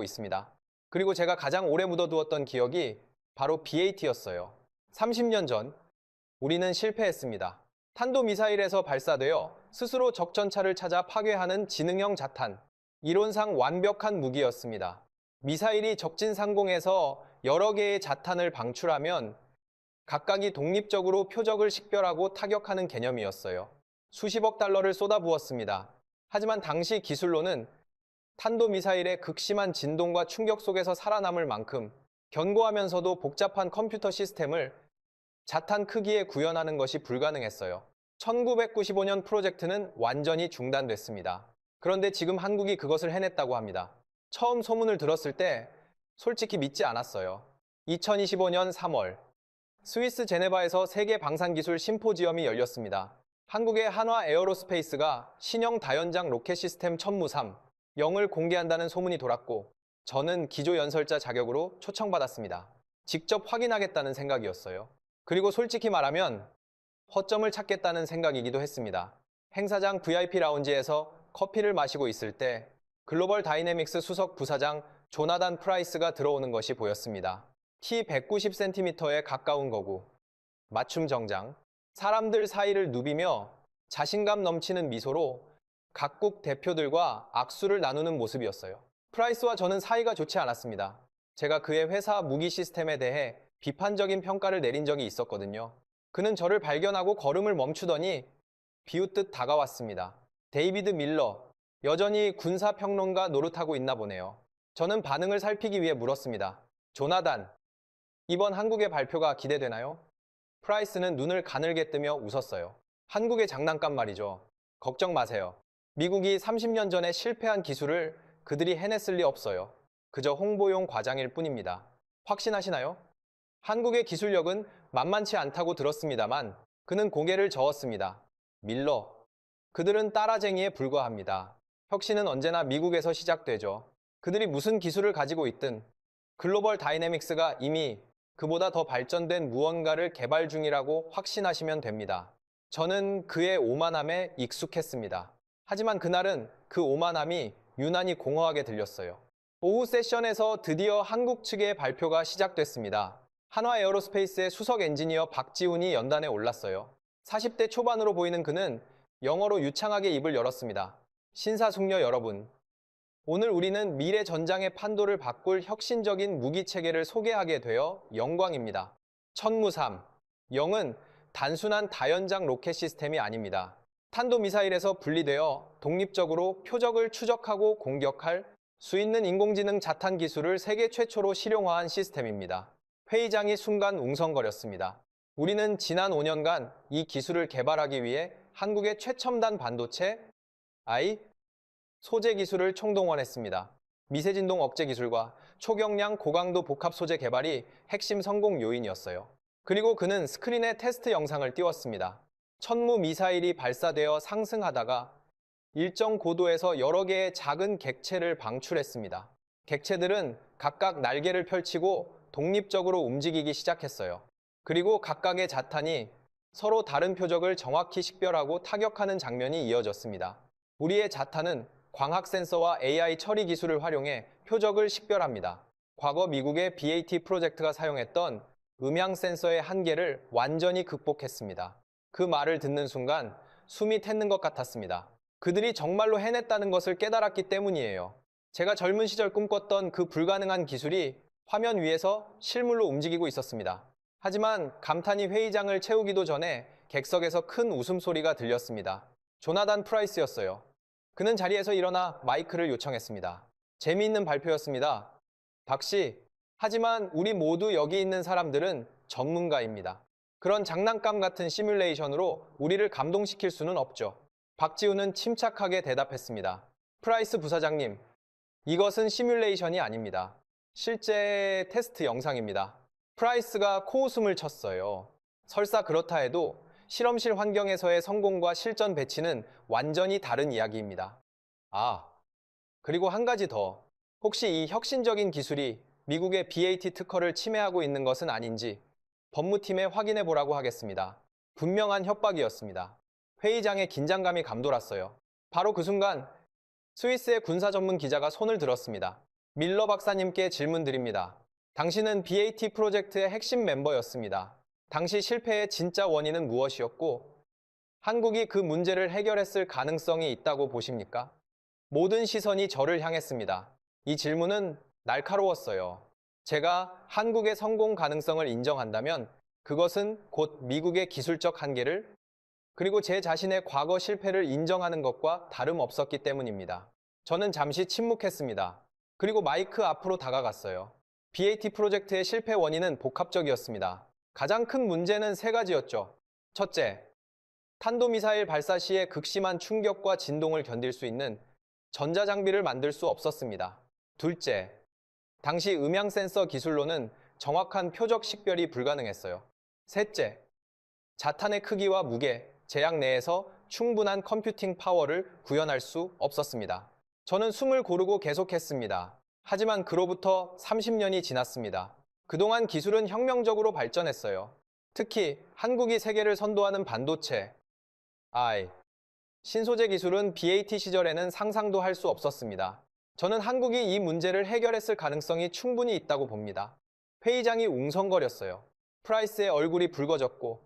준비하고 있습니다. 그리고 제가 가장 오래 묻어두었던 기억이 바로 BAT였어요. 30년 전 우리는 실패했습니다. 탄도미사일에서 발사되어 스스로 적전차를 찾아 파괴하는 지능형 자탄. 이론상 완벽한 무기였습니다. 미사일이 적진 상공에서 여러 개의 자탄을 방출하면 각각이 독립적으로 표적을 식별하고 타격하는 개념이었어요. 수십억 달러를 쏟아부었습니다. 하지만 당시 기술로는 탄도미사일의 극심한 진동과 충격 속에서 살아남을 만큼 견고하면서도 복잡한 컴퓨터 시스템을 자탄 크기에 구현하는 것이 불가능했어요. 1995년 프로젝트는 완전히 중단됐습니다. 그런데 지금 한국이 그것을 해냈다고 합니다. 처음 소문을 들었을 때 솔직히 믿지 않았어요. 2025년 3월 스위스 제네바에서 세계 방산기술 심포지엄이 열렸습니다. 한국의 한화 에어로스페이스가 신형 다연장 로켓 시스템 천무3, 0을 공개한다는 소문이 돌았고 저는 기조연설자 자격으로 초청받았습니다. 직접 확인하겠다는 생각이었어요. 그리고 솔직히 말하면 허점을 찾겠다는 생각이기도 했습니다. 행사장 VIP 라운지에서 커피를 마시고 있을 때 글로벌 다이내믹스 수석 부사장 조나단 프라이스가 들어오는 것이 보였습니다. 키 190cm에 가까운 거구, 맞춤 정장, 사람들 사이를 누비며 자신감 넘치는 미소로 각국 대표들과 악수를 나누는 모습이었어요. 프라이스와 저는 사이가 좋지 않았습니다. 제가 그의 회사 무기 시스템에 대해 비판적인 평가를 내린 적이 있었거든요. 그는 저를 발견하고 걸음을 멈추더니 비웃듯 다가왔습니다. 데이비드 밀러, 여전히 군사평론가 노릇하고 있나 보네요. 저는 반응을 살피기 위해 물었습니다. 조나단, 이번 한국의 발표가 기대되나요? 프라이스는 눈을 가늘게 뜨며 웃었어요. 한국의 장난감 말이죠. 걱정 마세요. 미국이 30년 전에 실패한 기술을 그들이 해냈을 리 없어요. 그저 홍보용 과장일 뿐입니다. 확신하시나요? 한국의 기술력은 만만치 않다고 들었습니다만 그는 고개를 저었습니다. 밀러, 그들은 따라쟁이에 불과합니다. 혁신은 언제나 미국에서 시작되죠. 그들이 무슨 기술을 가지고 있든 글로벌 다이내믹스가 이미 그보다 더 발전된 무언가를 개발 중이라고 확신하시면 됩니다. 저는 그의 오만함에 익숙했습니다. 하지만 그날은 그 오만함이 유난히 공허하게 들렸어요. 오후 세션에서 드디어 한국 측의 발표가 시작됐습니다. 한화 에어로스페이스의 수석 엔지니어 박지훈이 연단에 올랐어요. 40대 초반으로 보이는 그는 영어로 유창하게 입을 열었습니다. 신사숙녀 여러분, 오늘 우리는 미래 전장의 판도를 바꿀 혁신적인 무기 체계를 소개하게 되어 영광입니다. 천무3, 0은 단순한 다연장 로켓 시스템이 아닙니다. 탄도미사일에서 분리되어 독립적으로 표적을 추적하고 공격할 수 있는 인공지능 자탄 기술을 세계 최초로 실용화한 시스템입니다. 회의장이 순간 웅성거렸습니다. 우리는 지난 5년간 이 기술을 개발하기 위해 한국의 최첨단 반도체, 소재 기술을 총동원했습니다. 미세진동 억제 기술과 초경량 고강도 복합 소재 개발이 핵심 성공 요인이었어요. 그리고 그는 스크린에 테스트 영상을 띄웠습니다. 천무 미사일이 발사되어 상승하다가 일정 고도에서 여러 개의 작은 객체를 방출했습니다. 객체들은 각각 날개를 펼치고 독립적으로 움직이기 시작했어요. 그리고 각각의 자탄이 서로 다른 표적을 정확히 식별하고 타격하는 장면이 이어졌습니다. 우리의 자탄은 광학 센서와 AI 처리 기술을 활용해 표적을 식별합니다. 과거 미국의 BAT 프로젝트가 사용했던 음향 센서의 한계를 완전히 극복했습니다. 그 말을 듣는 순간 숨이 텄는 것 같았습니다. 그들이 정말로 해냈다는 것을 깨달았기 때문이에요. 제가 젊은 시절 꿈꿨던 그 불가능한 기술이 화면 위에서 실물로 움직이고 있었습니다. 하지만 감탄이 회의장을 채우기도 전에 객석에서 큰 웃음소리가 들렸습니다. 조나단 프라이스였어요. 그는 자리에서 일어나 마이크를 요청했습니다. 재미있는 발표였습니다. 박씨, 하지만 우리 모두 여기 있는 사람들은 전문가입니다. 그런 장난감 같은 시뮬레이션으로 우리를 감동시킬 수는 없죠. 박지훈은 침착하게 대답했습니다. 프라이스 부사장님, 이것은 시뮬레이션이 아닙니다. 실제 테스트 영상입니다. 프라이스가 코웃음을 쳤어요. 설사 그렇다 해도 실험실 환경에서의 성공과 실전 배치는 완전히 다른 이야기입니다. 그리고 한 가지 더. 혹시 이 혁신적인 기술이 미국의 BAT 특허를 침해하고 있는 것은 아닌지 법무팀에 확인해 보라고 하겠습니다. 분명한 협박이었습니다. 회의장의 긴장감이 감돌았어요. 바로 그 순간 스위스의 군사 전문 기자가 손을 들었습니다. 밀러 박사님께 질문 드립니다. 당신은 BAT 프로젝트의 핵심 멤버였습니다. 당시 실패의 진짜 원인은 무엇이었고, 한국이 그 문제를 해결했을 가능성이 있다고 보십니까? 모든 시선이 저를 향했습니다. 이 질문은 날카로웠어요. 제가 한국의 성공 가능성을 인정한다면 그것은 곧 미국의 기술적 한계를 그리고 제 자신의 과거 실패를 인정하는 것과 다름없었기 때문입니다. 저는 잠시 침묵했습니다. 그리고 마이크 앞으로 다가갔어요. BAT 프로젝트의 실패 원인은 복합적이었습니다. 가장 큰 문제는 세 가지였죠. 첫째, 탄도미사일 발사 시에 극심한 충격과 진동을 견딜 수 있는 전자장비를 만들 수 없었습니다. 둘째, 당시 음향 센서 기술로는 정확한 표적 식별이 불가능했어요. 셋째, 자탄의 크기와 무게, 제약 내에서 충분한 컴퓨팅 파워를 구현할 수 없었습니다. 저는 숨을 고르고 계속했습니다. 하지만 그로부터 30년이 지났습니다. 그동안 기술은 혁명적으로 발전했어요. 특히 한국이 세계를 선도하는 반도체, 신소재 기술은 BAT 시절에는 상상도 할 수 없었습니다. 저는 한국이 이 문제를 해결했을 가능성이 충분히 있다고 봅니다. 회의장이 웅성거렸어요. 프라이스의 얼굴이 붉어졌고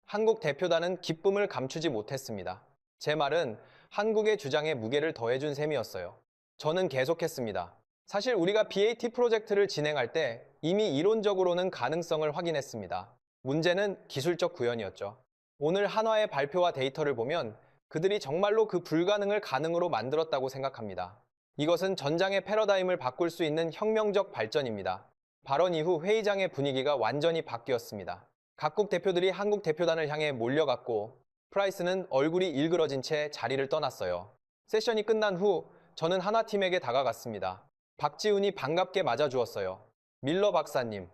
한국 대표단은 기쁨을 감추지 못했습니다. 제 말은 한국의 주장에 무게를 더해준 셈이었어요. 저는 계속했습니다. 사실 우리가 BAT 프로젝트를 진행할 때 이미 이론적으로는 가능성을 확인했습니다. 문제는 기술적 구현이었죠. 오늘 한화의 발표와 데이터를 보면 그들이 정말로 그 불가능을 가능으로 만들었다고 생각합니다. 이것은 전장의 패러다임을 바꿀 수 있는 혁명적 발전입니다. 발언 이후 회의장의 분위기가 완전히 바뀌었습니다. 각국 대표들이 한국 대표단을 향해 몰려갔고 프라이스는 얼굴이 일그러진 채 자리를 떠났어요. 세션이 끝난 후 저는 하나팀에게 다가갔습니다. 박지훈이 반갑게 맞아주었어요. 밀러 박사님,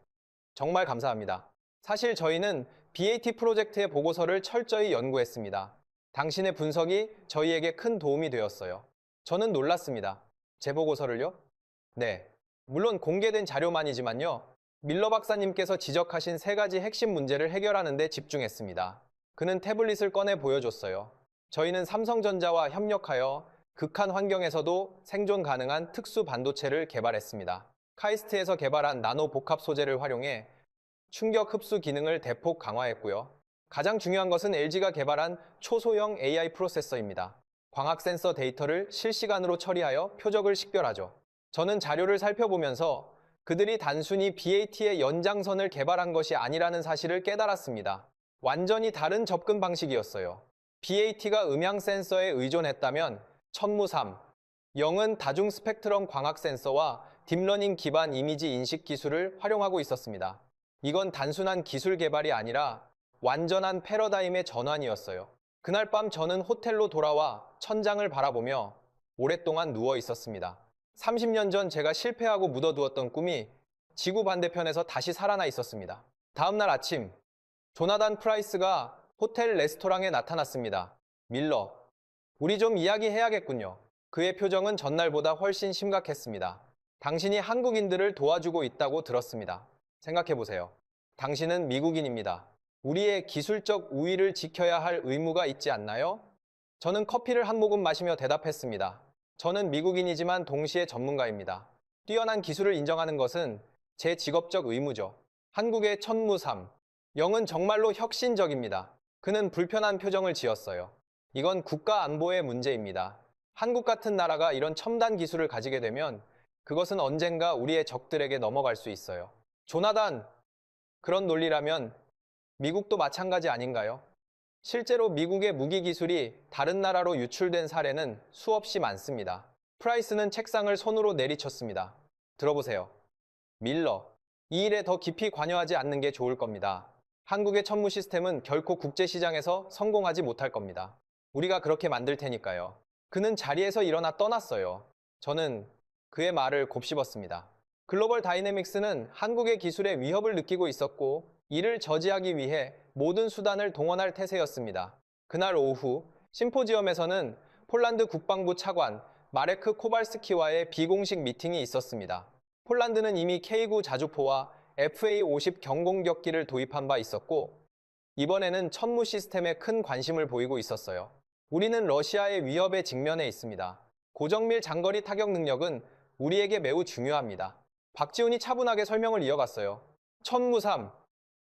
정말 감사합니다. 사실 저희는 BAT 프로젝트의 보고서를 철저히 연구했습니다. 당신의 분석이 저희에게 큰 도움이 되었어요. 저는 놀랐습니다. 제 보고서를요? 네. 물론 공개된 자료만이지만요. 밀러 박사님께서 지적하신 세 가지 핵심 문제를 해결하는 데 집중했습니다. 그는 태블릿을 꺼내 보여줬어요. 저희는 삼성전자와 협력하여 극한 환경에서도 생존 가능한 특수 반도체를 개발했습니다. 카이스트에서 개발한 나노 복합 소재를 활용해 충격 흡수 기능을 대폭 강화했고요. 가장 중요한 것은 LG가 개발한 초소형 AI 프로세서입니다. 광학 센서 데이터를 실시간으로 처리하여 표적을 식별하죠. 저는 자료를 살펴보면서 그들이 단순히 BAT의 연장선을 개발한 것이 아니라는 사실을 깨달았습니다. 완전히 다른 접근 방식이었어요. BAT가 음향 센서에 의존했다면 천무3, 0은 다중 스펙트럼 광학 센서와 딥러닝 기반 이미지 인식 기술을 활용하고 있었습니다. 이건 단순한 기술 개발이 아니라 완전한 패러다임의 전환이었어요. 그날 밤 저는 호텔로 돌아와 천장을 바라보며 오랫동안 누워 있었습니다. 30년 전 제가 실패하고 묻어두었던 꿈이 지구 반대편에서 다시 살아나 있었습니다. 다음 날 아침, 조나단 프라이스가 호텔 레스토랑에 나타났습니다. 밀러, 우리 좀 이야기해야겠군요. 그의 표정은 전날보다 훨씬 심각했습니다. 당신이 한국인들을 도와주고 있다고 들었습니다. 생각해보세요. 당신은 미국인입니다. 우리의 기술적 우위를 지켜야 할 의무가 있지 않나요? 저는 커피를 한 모금 마시며 대답했습니다. 저는 미국인이지만 동시에 전문가입니다. 뛰어난 기술을 인정하는 것은 제 직업적 의무죠. 한국의 천무3, 0은 정말로 혁신적입니다. 그는 불편한 표정을 지었어요. 이건 국가 안보의 문제입니다. 한국 같은 나라가 이런 첨단 기술을 가지게 되면 그것은 언젠가 우리의 적들에게 넘어갈 수 있어요. 조나단, 그런 논리라면 미국도 마찬가지 아닌가요? 실제로 미국의 무기 기술이 다른 나라로 유출된 사례는 수없이 많습니다. 프라이스는 책상을 손으로 내리쳤습니다. 들어보세요. 밀러, 이 일에 더 깊이 관여하지 않는 게 좋을 겁니다. 한국의 천무 시스템은 결코 국제시장에서 성공하지 못할 겁니다. 우리가 그렇게 만들 테니까요. 그는 자리에서 일어나 떠났어요. 저는 그의 말을 곱씹었습니다. 글로벌 다이내믹스는 한국의 기술에 위협을 느끼고 있었고 이를 저지하기 위해 모든 수단을 동원할 태세였습니다. 그날 오후 심포지엄에서는 폴란드 국방부 차관 마레크 코발스키와의 비공식 미팅이 있었습니다. 폴란드는 이미 K9 자주포와 FA-50 경공격기를 도입한 바 있었고 이번에는 천무 시스템에 큰 관심을 보이고 있었어요. 우리는 러시아의 위협에 직면해 있습니다. 고정밀 장거리 타격 능력은 우리에게 매우 중요합니다. 박지훈이 차분하게 설명을 이어갔어요. 천무삼,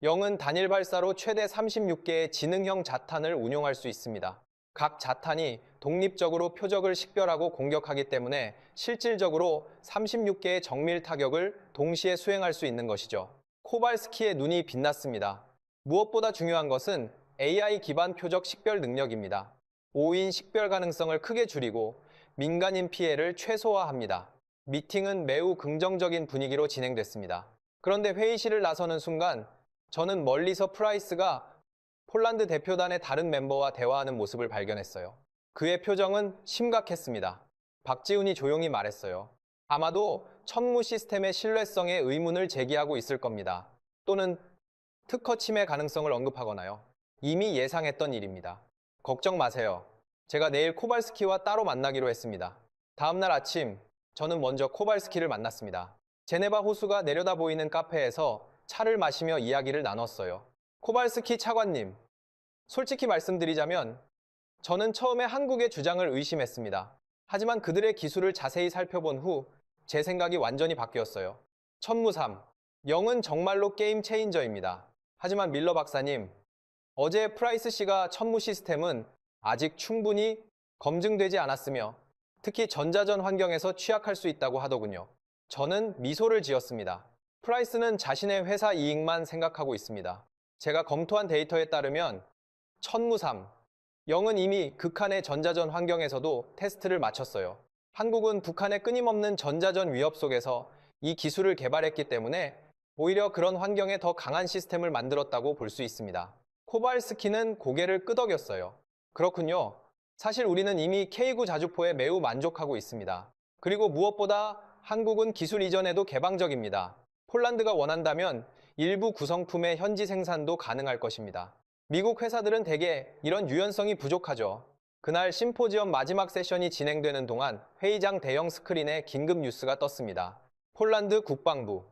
영은 단일 발사로 최대 36개의 지능형 자탄을 운용할 수 있습니다. 각 자탄이 독립적으로 표적을 식별하고 공격하기 때문에 실질적으로 36개의 정밀 타격을 동시에 수행할 수 있는 것이죠. 코발스키의 눈이 빛났습니다. 무엇보다 중요한 것은 AI 기반 표적 식별 능력입니다. 오인 식별 가능성을 크게 줄이고 민간인 피해를 최소화합니다. 미팅은 매우 긍정적인 분위기로 진행됐습니다. 그런데 회의실을 나서는 순간 저는 멀리서 프라이스가 폴란드 대표단의 다른 멤버와 대화하는 모습을 발견했어요. 그의 표정은 심각했습니다. 박지훈이 조용히 말했어요. 아마도 천무 시스템의 신뢰성에 의문을 제기하고 있을 겁니다. 또는 특허 침해 가능성을 언급하거나요. 이미 예상했던 일입니다. 걱정 마세요. 제가 내일 코발스키와 따로 만나기로 했습니다. 다음날 아침 저는 먼저 코발스키를 만났습니다. 제네바 호수가 내려다 보이는 카페에서 차를 마시며 이야기를 나눴어요. 코발스키 차관님, 솔직히 말씀드리자면 저는 처음에 한국의 주장을 의심했습니다. 하지만 그들의 기술을 자세히 살펴본 후 제 생각이 완전히 바뀌었어요. 천무삼, 영은 정말로 게임 체인저입니다. 하지만 밀러 박사님, 어제 프라이스 씨가 천무 시스템은 아직 충분히 검증되지 않았으며 특히 전자전 환경에서 취약할 수 있다고 하더군요. 저는 미소를 지었습니다. 프라이스는 자신의 회사 이익만 생각하고 있습니다. 제가 검토한 데이터에 따르면 천무삼, 영은 이미 극한의 전자전 환경에서도 테스트를 마쳤어요. 한국은 북한의 끊임없는 전자전 위협 속에서 이 기술을 개발했기 때문에 오히려 그런 환경에 더 강한 시스템을 만들었다고 볼 수 있습니다. 코발스키는 고개를 끄덕였어요. 그렇군요. 사실 우리는 이미 K9 자주포에 매우 만족하고 있습니다. 그리고 무엇보다 한국은 기술 이전에도 개방적입니다. 폴란드가 원한다면 일부 구성품의 현지 생산도 가능할 것입니다. 미국 회사들은 대개 이런 유연성이 부족하죠. 그날 심포지엄 마지막 세션이 진행되는 동안 회의장 대형 스크린에 긴급 뉴스가 떴습니다. 폴란드 국방부,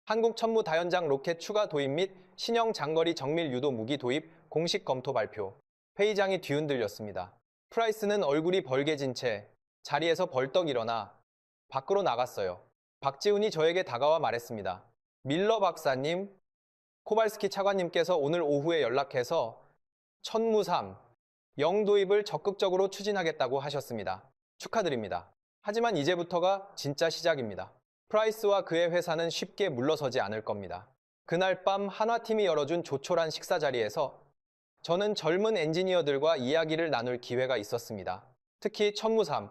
한국 천무 다연장 로켓 추가 도입 및 신형 장거리 정밀 유도 무기 도입 공식 검토 발표. 회의장이 뒤흔들렸습니다. 프라이스는 얼굴이 벌개진 채 자리에서 벌떡 일어나 밖으로 나갔어요. 박지훈이 저에게 다가와 말했습니다. 밀러 박사님, 코발스키 차관님께서 오늘 오후에 연락해서 천무삼, 영 도입을 적극적으로 추진하겠다고 하셨습니다. 축하드립니다. 하지만 이제부터가 진짜 시작입니다. 프라이스와 그의 회사는 쉽게 물러서지 않을 겁니다. 그날 밤 한화팀이 열어준 조촐한 식사 자리에서 저는 젊은 엔지니어들과 이야기를 나눌 기회가 있었습니다. 특히 천무삼,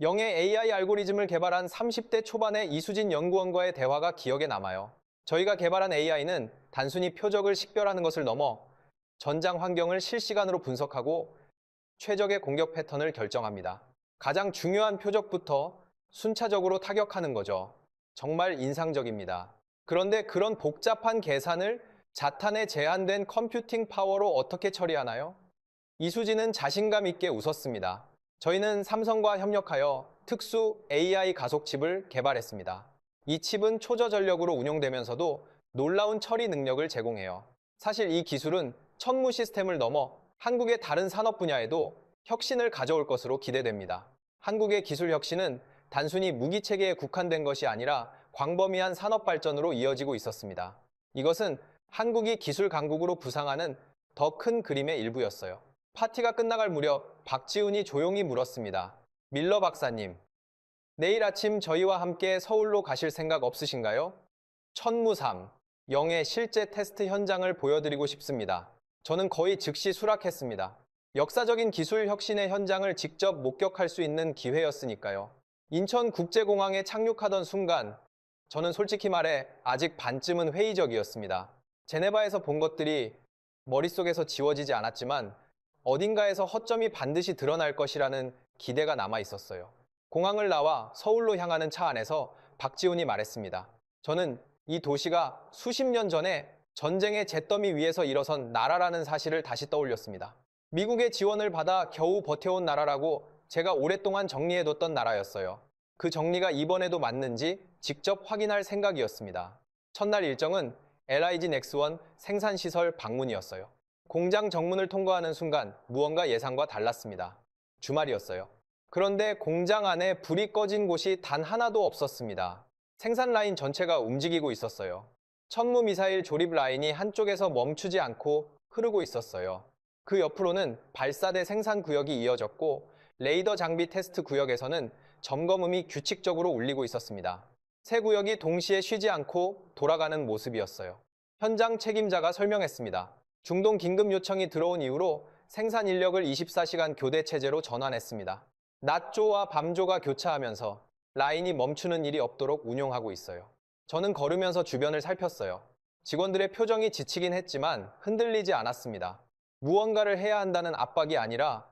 영의 AI 알고리즘을 개발한 30대 초반의 이수진 연구원과의 대화가 기억에 남아요. 저희가 개발한 AI는 단순히 표적을 식별하는 것을 넘어 전장 환경을 실시간으로 분석하고 최적의 공격 패턴을 결정합니다. 가장 중요한 표적부터 순차적으로 타격하는 거죠. 정말 인상적입니다. 그런데 그런 복잡한 계산을 자탄의 제한된 컴퓨팅 파워로 어떻게 처리하나요? 이수진은 자신감 있게 웃었습니다. 저희는 삼성과 협력하여 특수 AI 가속칩을 개발했습니다. 이 칩은 초저전력으로 운용되면서도 놀라운 처리 능력을 제공해요. 사실 이 기술은 천무 시스템을 넘어 한국의 다른 산업 분야에도 혁신을 가져올 것으로 기대됩니다. 한국의 기술 혁신은 단순히 무기 체계에 국한된 것이 아니라 광범위한 산업 발전으로 이어지고 있었습니다. 이것은 한국이 기술 강국으로 부상하는 더 큰 그림의 일부였어요. 파티가 끝나갈 무렵 박지훈이 조용히 물었습니다. 밀러 박사님, 내일 아침 저희와 함께 서울로 가실 생각 없으신가요? 천무삼, 영의 실제 테스트 현장을 보여드리고 싶습니다. 저는 거의 즉시 수락했습니다. 역사적인 기술 혁신의 현장을 직접 목격할 수 있는 기회였으니까요. 인천국제공항에 착륙하던 순간 저는 솔직히 말해 아직 반쯤은 회의적이었습니다. 제네바에서 본 것들이 머릿속에서 지워지지 않았지만 어딘가에서 허점이 반드시 드러날 것이라는 기대가 남아 있었어요. 공항을 나와 서울로 향하는 차 안에서 박지훈이 말했습니다. 저는 이 도시가 수십 년 전에 전쟁의 잿더미 위에서 일어선 나라라는 사실을 다시 떠올렸습니다. 미국의 지원을 받아 겨우 버텨온 나라라고 제가 오랫동안 정리해뒀던 나라였어요. 그 정리가 이번에도 맞는지 직접 확인할 생각이었습니다. 첫날 일정은 LIG 넥스원 생산시설 방문이었어요. 공장 정문을 통과하는 순간 무언가 예상과 달랐습니다. 주말이었어요. 그런데 공장 안에 불이 꺼진 곳이 단 하나도 없었습니다. 생산 라인 전체가 움직이고 있었어요. 천무 미사일 조립 라인이 한쪽에서 멈추지 않고 흐르고 있었어요. 그 옆으로는 발사대 생산 구역이 이어졌고 레이더 장비 테스트 구역에서는 점검음이 규칙적으로 울리고 있었습니다. 세 구역이 동시에 쉬지 않고 돌아가는 모습이었어요. 현장 책임자가 설명했습니다. 중동 긴급 요청이 들어온 이후로 생산 인력을 24시간 교대 체제로 전환했습니다. 낮조와 밤조가 교차하면서 라인이 멈추는 일이 없도록 운용하고 있어요. 저는 걸으면서 주변을 살폈어요. 직원들의 표정이 지치긴 했지만 흔들리지 않았습니다. 무언가를 해야 한다는 압박이 아니라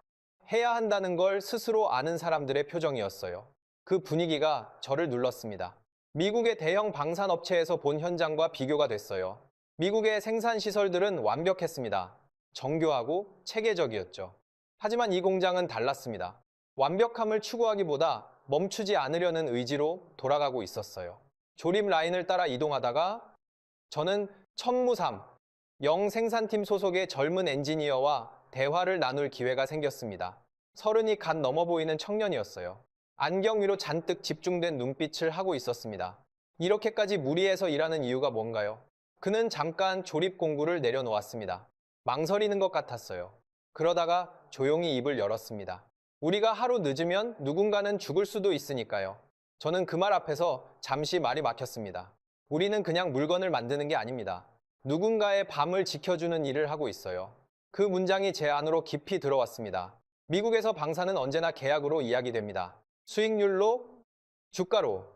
해야 한다는 걸 스스로 아는 사람들의 표정이었어요. 그 분위기가 저를 눌렀습니다. 미국의 대형 방산업체에서 본 현장과 비교가 됐어요. 미국의 생산 시설들은 완벽했습니다. 정교하고 체계적이었죠. 하지만 이 공장은 달랐습니다. 완벽함을 추구하기보다 멈추지 않으려는 의지로 돌아가고 있었어요. 조립 라인을 따라 이동하다가 저는 천무삼 영 생산팀 소속의 젊은 엔지니어와 대화를 나눌 기회가 생겼습니다. 30이 갓 넘어 보이는 청년이었어요. 안경 위로 잔뜩 집중된 눈빛을 하고 있었습니다. 이렇게까지 무리해서 일하는 이유가 뭔가요? 그는 잠깐 조립 공구를 내려놓았습니다. 망설이는 것 같았어요. 그러다가 조용히 입을 열었습니다. 우리가 하루 늦으면 누군가는 죽을 수도 있으니까요. 저는 그 말 앞에서 잠시 말이 막혔습니다. 우리는 그냥 물건을 만드는 게 아닙니다. 누군가의 밤을 지켜주는 일을 하고 있어요. 그 문장이 제 안으로 깊이 들어왔습니다. 미국에서 방사는 언제나 계약으로 이야기됩니다. 수익률로, 주가로,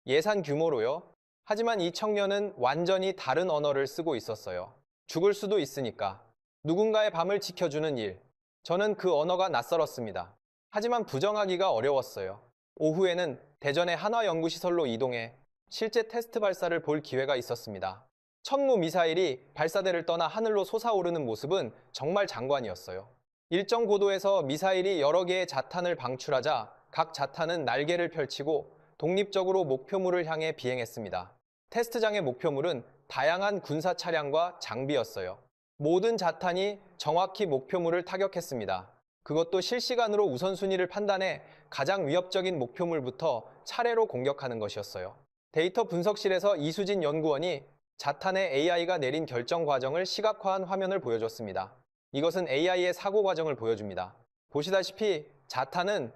예산 규모로요. 하지만 이 청년은 완전히 다른 언어를 쓰고 있었어요. 죽을 수도 있으니까. 누군가의 밤을 지켜주는 일. 저는 그 언어가 낯설었습니다. 하지만 부정하기가 어려웠어요. 오후에는 대전의 한화연구시설로 이동해 실제 테스트 발사를 볼 기회가 있었습니다. 천무 미사일이 발사대를 떠나 하늘로 솟아오르는 모습은 정말 장관이었어요. 일정 고도에서 미사일이 여러 개의 자탄을 방출하자 각 자탄은 날개를 펼치고 독립적으로 목표물을 향해 비행했습니다. 테스트장의 목표물은 다양한 군사 차량과 장비였어요. 모든 자탄이 정확히 목표물을 타격했습니다. 그것도 실시간으로 우선순위를 판단해 가장 위협적인 목표물부터 차례로 공격하는 것이었어요. 데이터 분석실에서 이수진 연구원이 자탄의 AI가 내린 결정 과정을 시각화한 화면을 보여줬습니다. 이것은 AI의 사고 과정을 보여줍니다. 보시다시피 자탄은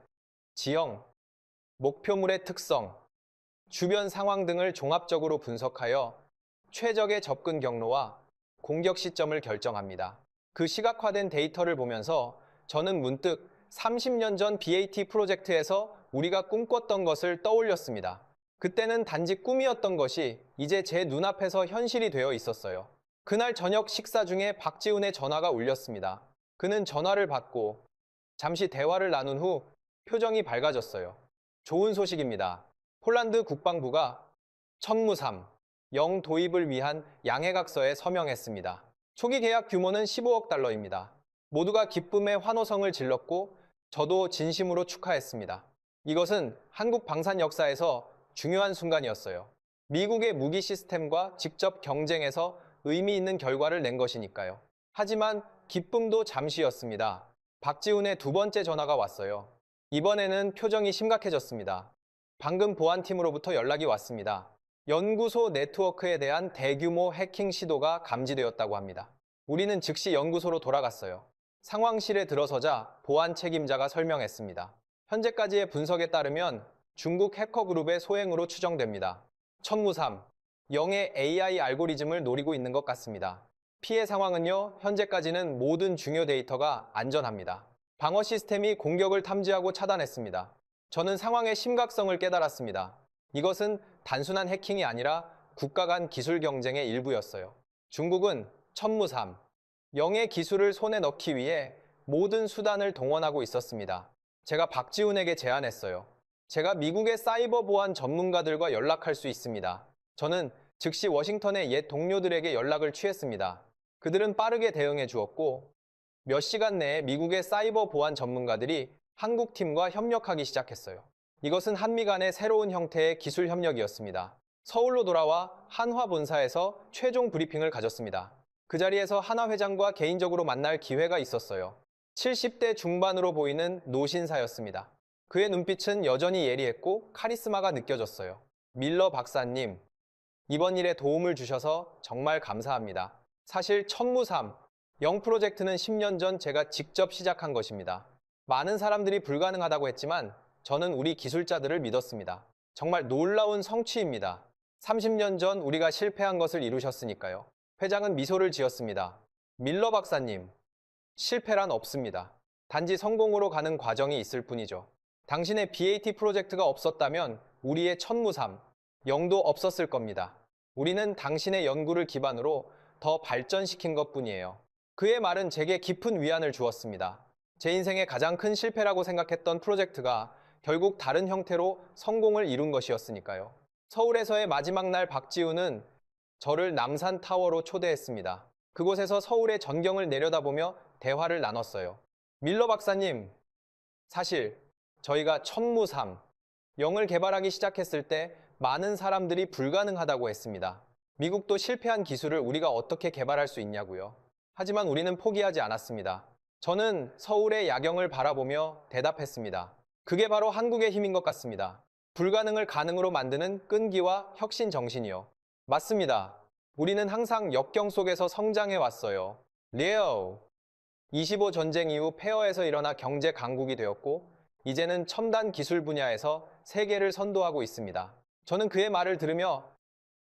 지형, 목표물의 특성, 주변 상황 등을 종합적으로 분석하여 최적의 접근 경로와 공격 시점을 결정합니다. 그 시각화된 데이터를 보면서 저는 문득 30년 전 BAT 프로젝트에서 우리가 꿈꿨던 것을 떠올렸습니다. 그때는 단지 꿈이었던 것이 이제 제 눈앞에서 현실이 되어 있었어요. 그날 저녁 식사 중에 박지훈의 전화가 울렸습니다. 그는 전화를 받고 잠시 대화를 나눈 후 표정이 밝아졌어요. 좋은 소식입니다. 폴란드 국방부가 천무삼 영 도입을 위한 양해각서에 서명했습니다. 초기 계약 규모는 15억 달러입니다. 모두가 기쁨의 환호성을 질렀고 저도 진심으로 축하했습니다. 이것은 한국 방산 역사에서 중요한 순간이었어요. 미국의 무기 시스템과 직접 경쟁해서 의미 있는 결과를 낸 것이니까요. 하지만 기쁨도 잠시였습니다. 박지훈의 두 번째 전화가 왔어요. 이번에는 표정이 심각해졌습니다. 방금 보안팀으로부터 연락이 왔습니다. 연구소 네트워크에 대한 대규모 해킹 시도가 감지되었다고 합니다. 우리는 즉시 연구소로 돌아갔어요. 상황실에 들어서자 보안 책임자가 설명했습니다. 현재까지의 분석에 따르면 중국 해커 그룹의 소행으로 추정됩니다. 천무삼, 영의 AI 알고리즘을 노리고 있는 것 같습니다. 피해 상황은요, 현재까지는 모든 중요 데이터가 안전합니다. 방어 시스템이 공격을 탐지하고 차단했습니다. 저는 상황의 심각성을 깨달았습니다. 이것은 단순한 해킹이 아니라 국가 간 기술 경쟁의 일부였어요. 중국은 천무삼, 영의 기술을 손에 넣기 위해 모든 수단을 동원하고 있었습니다. 제가 박지훈에게 제안했어요. 제가 미국의 사이버 보안 전문가들과 연락할 수 있습니다. 저는 즉시 워싱턴의 옛 동료들에게 연락을 취했습니다. 그들은 빠르게 대응해 주었고 몇 시간 내에 미국의 사이버 보안 전문가들이 한국 팀과 협력하기 시작했어요. 이것은 한미 간의 새로운 형태의 기술 협력이었습니다. 서울로 돌아와 한화 본사에서 최종 브리핑을 가졌습니다. 그 자리에서 한화 회장과 개인적으로 만날 기회가 있었어요. 70대 중반으로 보이는 노신사였습니다. 그의 눈빛은 여전히 예리했고 카리스마가 느껴졌어요. 밀러 박사님, 이번 일에 도움을 주셔서 정말 감사합니다. 사실 천무삼, 영 프로젝트는 10년 전 제가 직접 시작한 것입니다. 많은 사람들이 불가능하다고 했지만 저는 우리 기술자들을 믿었습니다. 정말 놀라운 성취입니다. 30년 전 우리가 실패한 것을 이루셨으니까요. 회장은 미소를 지었습니다. 밀러 박사님, 실패란 없습니다. 단지 성공으로 가는 과정이 있을 뿐이죠. 당신의 BAT 프로젝트가 없었다면 우리의 천무삼, 영도 없었을 겁니다. 우리는 당신의 연구를 기반으로 더 발전시킨 것뿐이에요. 그의 말은 제게 깊은 위안을 주었습니다. 제 인생의 가장 큰 실패라고 생각했던 프로젝트가 결국 다른 형태로 성공을 이룬 것이었으니까요. 서울에서의 마지막 날 박지우는 저를 남산타워로 초대했습니다. 그곳에서 서울의 전경을 내려다보며 대화를 나눴어요. 밀러 박사님, 사실 저희가 천무삼, 영을 개발하기 시작했을 때 많은 사람들이 불가능하다고 했습니다. 미국도 실패한 기술을 우리가 어떻게 개발할 수 있냐고요. 하지만 우리는 포기하지 않았습니다. 저는 서울의 야경을 바라보며 대답했습니다. 그게 바로 한국의 힘인 것 같습니다. 불가능을 가능으로 만드는 끈기와 혁신 정신이요. 맞습니다. 우리는 항상 역경 속에서 성장해 왔어요. 리오. 25 전쟁 이후 폐허에서 일어나 경제 강국이 되었고 이제는 첨단 기술 분야에서 세계를 선도하고 있습니다. 저는 그의 말을 들으며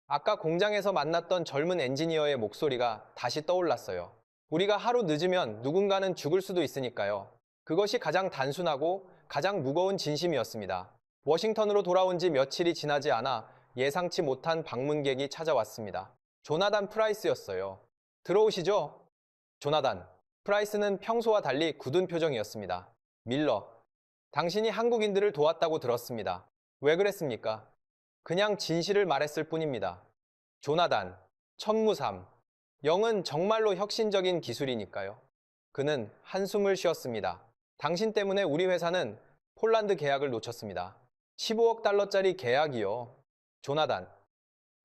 아까 공장에서 만났던 젊은 엔지니어의 목소리가 다시 떠올랐어요. 우리가 하루 늦으면 누군가는 죽을 수도 있으니까요. 그것이 가장 단순하고 가장 무거운 진심이었습니다. 워싱턴으로 돌아온 지 며칠이 지나지 않아 예상치 못한 방문객이 찾아왔습니다. 조나단 프라이스였어요. 들어오시죠? 조나단. 프라이스는 평소와 달리 굳은 표정이었습니다. 밀러, 당신이 한국인들을 도왔다고 들었습니다. 왜 그랬습니까? 그냥 진실을 말했을 뿐입니다. 조나단, 천무삼, 영은 정말로 혁신적인 기술이니까요. 그는 한숨을 쉬었습니다. 당신 때문에 우리 회사는 폴란드 계약을 놓쳤습니다. 15억 달러짜리 계약이요. 조나단,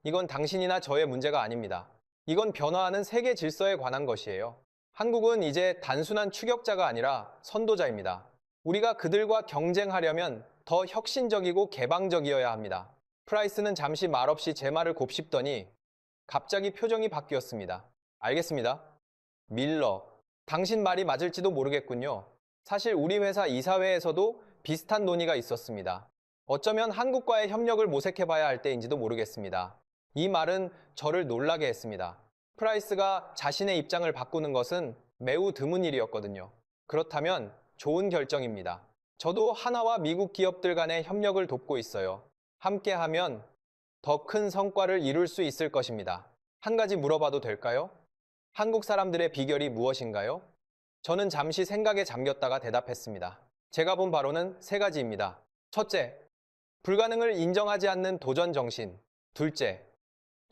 이건 당신이나 저의 문제가 아닙니다. 이건 변화하는 세계 질서에 관한 것이에요. 한국은 이제 단순한 추격자가 아니라 선도자입니다. 우리가 그들과 경쟁하려면 더 혁신적이고 개방적이어야 합니다. 프라이스는 잠시 말없이 제 말을 곱씹더니 갑자기 표정이 바뀌었습니다. 알겠습니다. 밀러, 당신 말이 맞을지도 모르겠군요. 사실 우리 회사 이사회에서도 비슷한 논의가 있었습니다. 어쩌면 한국과의 협력을 모색해봐야 할 때인지도 모르겠습니다. 이 말은 저를 놀라게 했습니다. 프라이스가 자신의 입장을 바꾸는 것은 매우 드문 일이었거든요. 그렇다면 좋은 결정입니다. 저도 하나와 미국 기업들 간의 협력을 돕고 있어요. 함께하면 더 큰 성과를 이룰 수 있을 것입니다. 한 가지 물어봐도 될까요? 한국 사람들의 비결이 무엇인가요? 저는 잠시 생각에 잠겼다가 대답했습니다. 제가 본 바로는 세 가지입니다. 첫째, 불가능을 인정하지 않는 도전 정신. 둘째,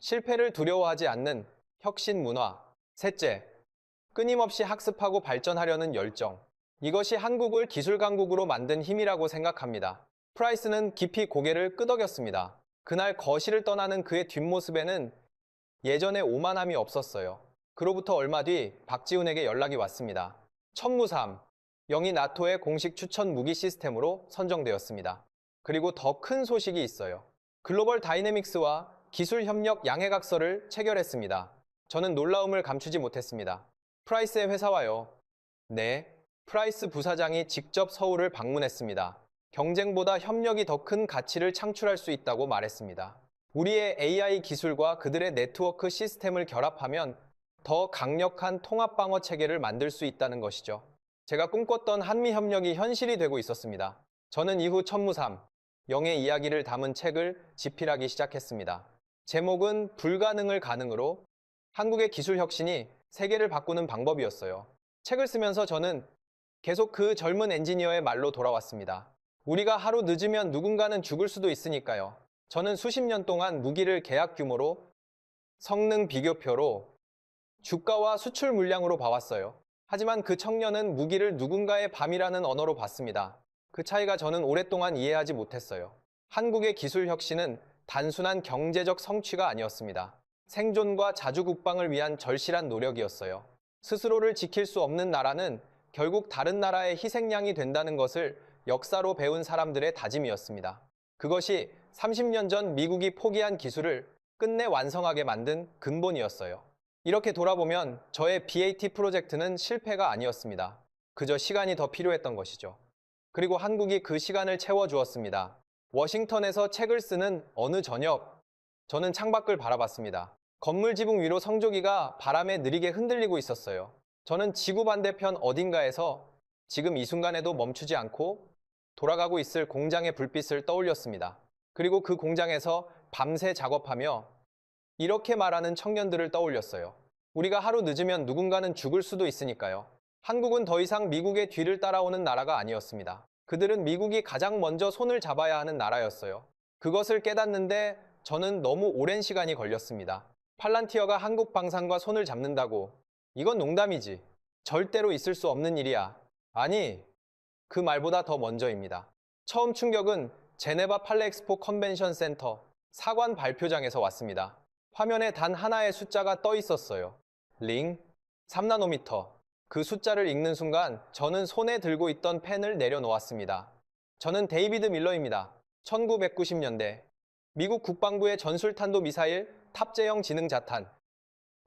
실패를 두려워하지 않는 혁신 문화. 셋째, 끊임없이 학습하고 발전하려는 열정. 이것이 한국을 기술 강국으로 만든 힘이라고 생각합니다. 프라이스는 깊이 고개를 끄덕였습니다. 그날 거실을 떠나는 그의 뒷모습에는 예전의 오만함이 없었어요. 그로부터 얼마 뒤 박지훈에게 연락이 왔습니다. 천무삼, 영이 나토의 공식 추천 무기 시스템으로 선정되었습니다. 그리고 더 큰 소식이 있어요. 글로벌 다이내믹스와 기술 협력 양해각서를 체결했습니다. 저는 놀라움을 감추지 못했습니다. 프라이스의 회사와요. 네, 프라이스 부사장이 직접 서울을 방문했습니다. 경쟁보다 협력이 더 큰 가치를 창출할 수 있다고 말했습니다. 우리의 AI 기술과 그들의 네트워크 시스템을 결합하면 더 강력한 통합방어 체계를 만들 수 있다는 것이죠. 제가 꿈꿨던 한미 협력이 현실이 되고 있었습니다. 저는 이후 천무삼, 영의 이야기를 담은 책을 집필하기 시작했습니다. 제목은 불가능을 가능으로 한국의 기술 혁신이 세계를 바꾸는 방법이었어요. 책을 쓰면서 저는 계속 그 젊은 엔지니어의 말로 돌아왔습니다. 우리가 하루 늦으면 누군가는 죽을 수도 있으니까요. 저는 수십 년 동안 무기를 계약 규모로, 성능 비교표로, 주가와 수출 물량으로 봐왔어요. 하지만 그 청년은 무기를 누군가의 밤이라는 언어로 봤습니다. 그 차이가 저는 오랫동안 이해하지 못했어요. 한국의 기술 혁신은 단순한 경제적 성취가 아니었습니다. 생존과 자주국방을 위한 절실한 노력이었어요. 스스로를 지킬 수 없는 나라는 결국 다른 나라의 희생양이 된다는 것을 역사로 배운 사람들의 다짐이었습니다. 그것이 30년 전 미국이 포기한 기술을 끝내 완성하게 만든 근본이었어요. 이렇게 돌아보면 저의 BAT 프로젝트는 실패가 아니었습니다. 그저 시간이 더 필요했던 것이죠. 그리고 한국이 그 시간을 채워주었습니다. 워싱턴에서 책을 쓰는 어느 저녁, 저는 창밖을 바라봤습니다. 건물 지붕 위로 성조기가 바람에 느리게 흔들리고 있었어요. 저는 지구 반대편 어딘가에서 지금 이 순간에도 멈추지 않고 돌아가고 있을 공장의 불빛을 떠올렸습니다. 그리고 그 공장에서 밤새 작업하며 이렇게 말하는 청년들을 떠올렸어요. 우리가 하루 늦으면 누군가는 죽을 수도 있으니까요. 한국은 더 이상 미국의 뒤를 따라오는 나라가 아니었습니다. 그들은 미국이 가장 먼저 손을 잡아야 하는 나라였어요. 그것을 깨닫는데 저는 너무 오랜 시간이 걸렸습니다. 팔란티어가 한국 방산과 손을 잡는다고. 이건 농담이지. 절대로 있을 수 없는 일이야. 아니, 그 말보다 더 먼저입니다. 처음 충격은 제네바 팔레엑스포 컨벤션 센터 사관 발표장에서 왔습니다. 화면에 단 하나의 숫자가 떠 있었어요. 링 3나노미터. 그 숫자를 읽는 순간 저는 손에 들고 있던 펜을 내려놓았습니다. 저는 데이비드 밀러입니다. 1990년대 미국 국방부의 전술탄도 미사일 탑재형 지능 자탄,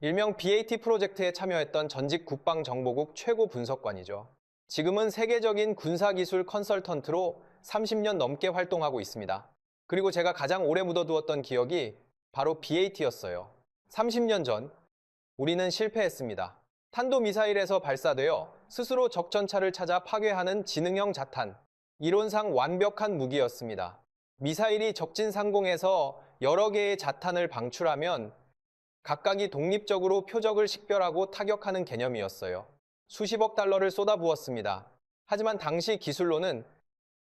일명 BAT 프로젝트에 참여했던 전직 국방정보국 최고 분석관이죠. 지금은 세계적인 군사기술 컨설턴트로 30년 넘게 활동하고 있습니다. 그리고 제가 가장 오래 묻어두었던 기억이 바로 BAT였어요. 30년 전 우리는 실패했습니다. 탄도미사일에서 발사되어 스스로 적전차를 찾아 파괴하는 지능형 자탄, 이론상 완벽한 무기였습니다. 미사일이 적진 상공에서 여러 개의 자탄을 방출하면 각각이 독립적으로 표적을 식별하고 타격하는 개념이었어요. 수십억 달러를 쏟아부었습니다. 하지만 당시 기술로는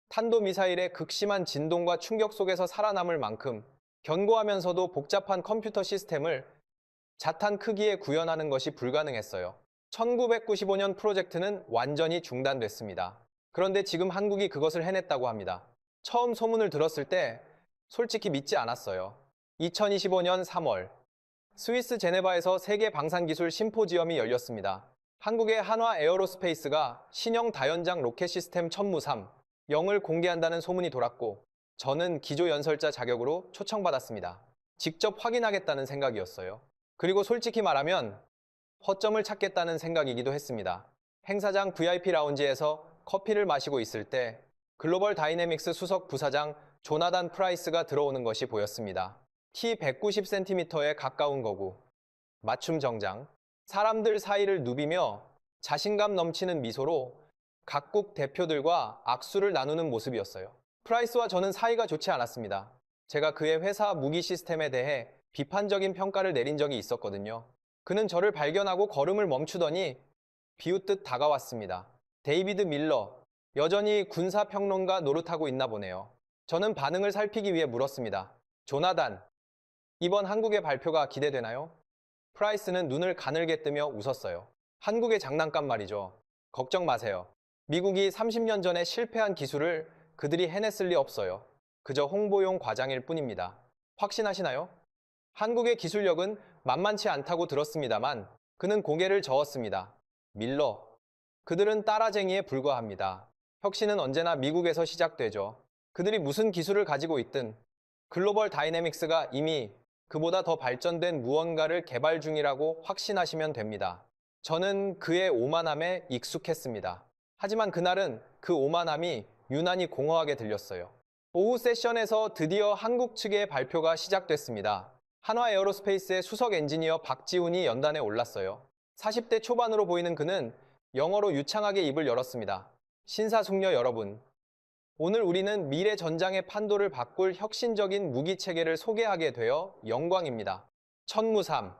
탄도미사일의 극심한 진동과 충격 속에서 살아남을 만큼 견고하면서도 복잡한 컴퓨터 시스템을 자탄 크기에 구현하는 것이 불가능했어요. 1995년 프로젝트는 완전히 중단됐습니다. 그런데 지금 한국이 그것을 해냈다고 합니다. 처음 소문을 들었을 때 솔직히 믿지 않았어요. 2025년 3월 스위스 제네바에서 세계 방산기술 심포지엄이 열렸습니다. 한국의 한화 에어로스페이스가 신형 다연장 로켓 시스템 천무3, 0을 공개한다는 소문이 돌았고 저는 기조연설자 자격으로 초청받았습니다. 직접 확인하겠다는 생각이었어요. 그리고 솔직히 말하면 허점을 찾겠다는 생각이기도 했습니다. 행사장 VIP 라운지에서 커피를 마시고 있을 때 글로벌 다이내믹스 수석 부사장 조나단 프라이스가 들어오는 것이 보였습니다. 키 190cm에 가까운 거구, 맞춤 정장, 사람들 사이를 누비며 자신감 넘치는 미소로 각국 대표들과 악수를 나누는 모습이었어요. 프라이스와 저는 사이가 좋지 않았습니다. 제가 그의 회사 무기 시스템에 대해 비판적인 평가를 내린 적이 있었거든요. 그는 저를 발견하고 걸음을 멈추더니 비웃듯 다가왔습니다. 데이비드 밀러, 여전히 군사평론가 노릇하고 있나 보네요. 저는 반응을 살피기 위해 물었습니다. 조나단, 이번 한국의 발표가 기대되나요? 프라이스는 눈을 가늘게 뜨며 웃었어요. 한국의 장난감 말이죠. 걱정 마세요. 미국이 30년 전에 실패한 기술을 그들이 해냈을 리 없어요. 그저 홍보용 과장일 뿐입니다. 확신하시나요? 한국의 기술력은 만만치 않다고 들었습니다만 그는 고개를 저었습니다. 밀러, 그들은 따라쟁이에 불과합니다. 혁신은 언제나 미국에서 시작되죠. 그들이 무슨 기술을 가지고 있든 글로벌 다이내믹스가 이미 그보다 더 발전된 무언가를 개발 중이라고 확신하시면 됩니다. 저는 그의 오만함에 익숙했습니다. 하지만 그날은 그 오만함이 유난히 공허하게 들렸어요. 오후 세션에서 드디어 한국 측의 발표가 시작됐습니다. 한화 에어로스페이스의 수석 엔지니어 박지훈이 연단에 올랐어요. 40대 초반으로 보이는 그는 영어로 유창하게 입을 열었습니다. 신사숙녀 여러분, 오늘 우리는 미래 전장의 판도를 바꿀 혁신적인 무기 체계를 소개하게 되어 영광입니다. 천무3,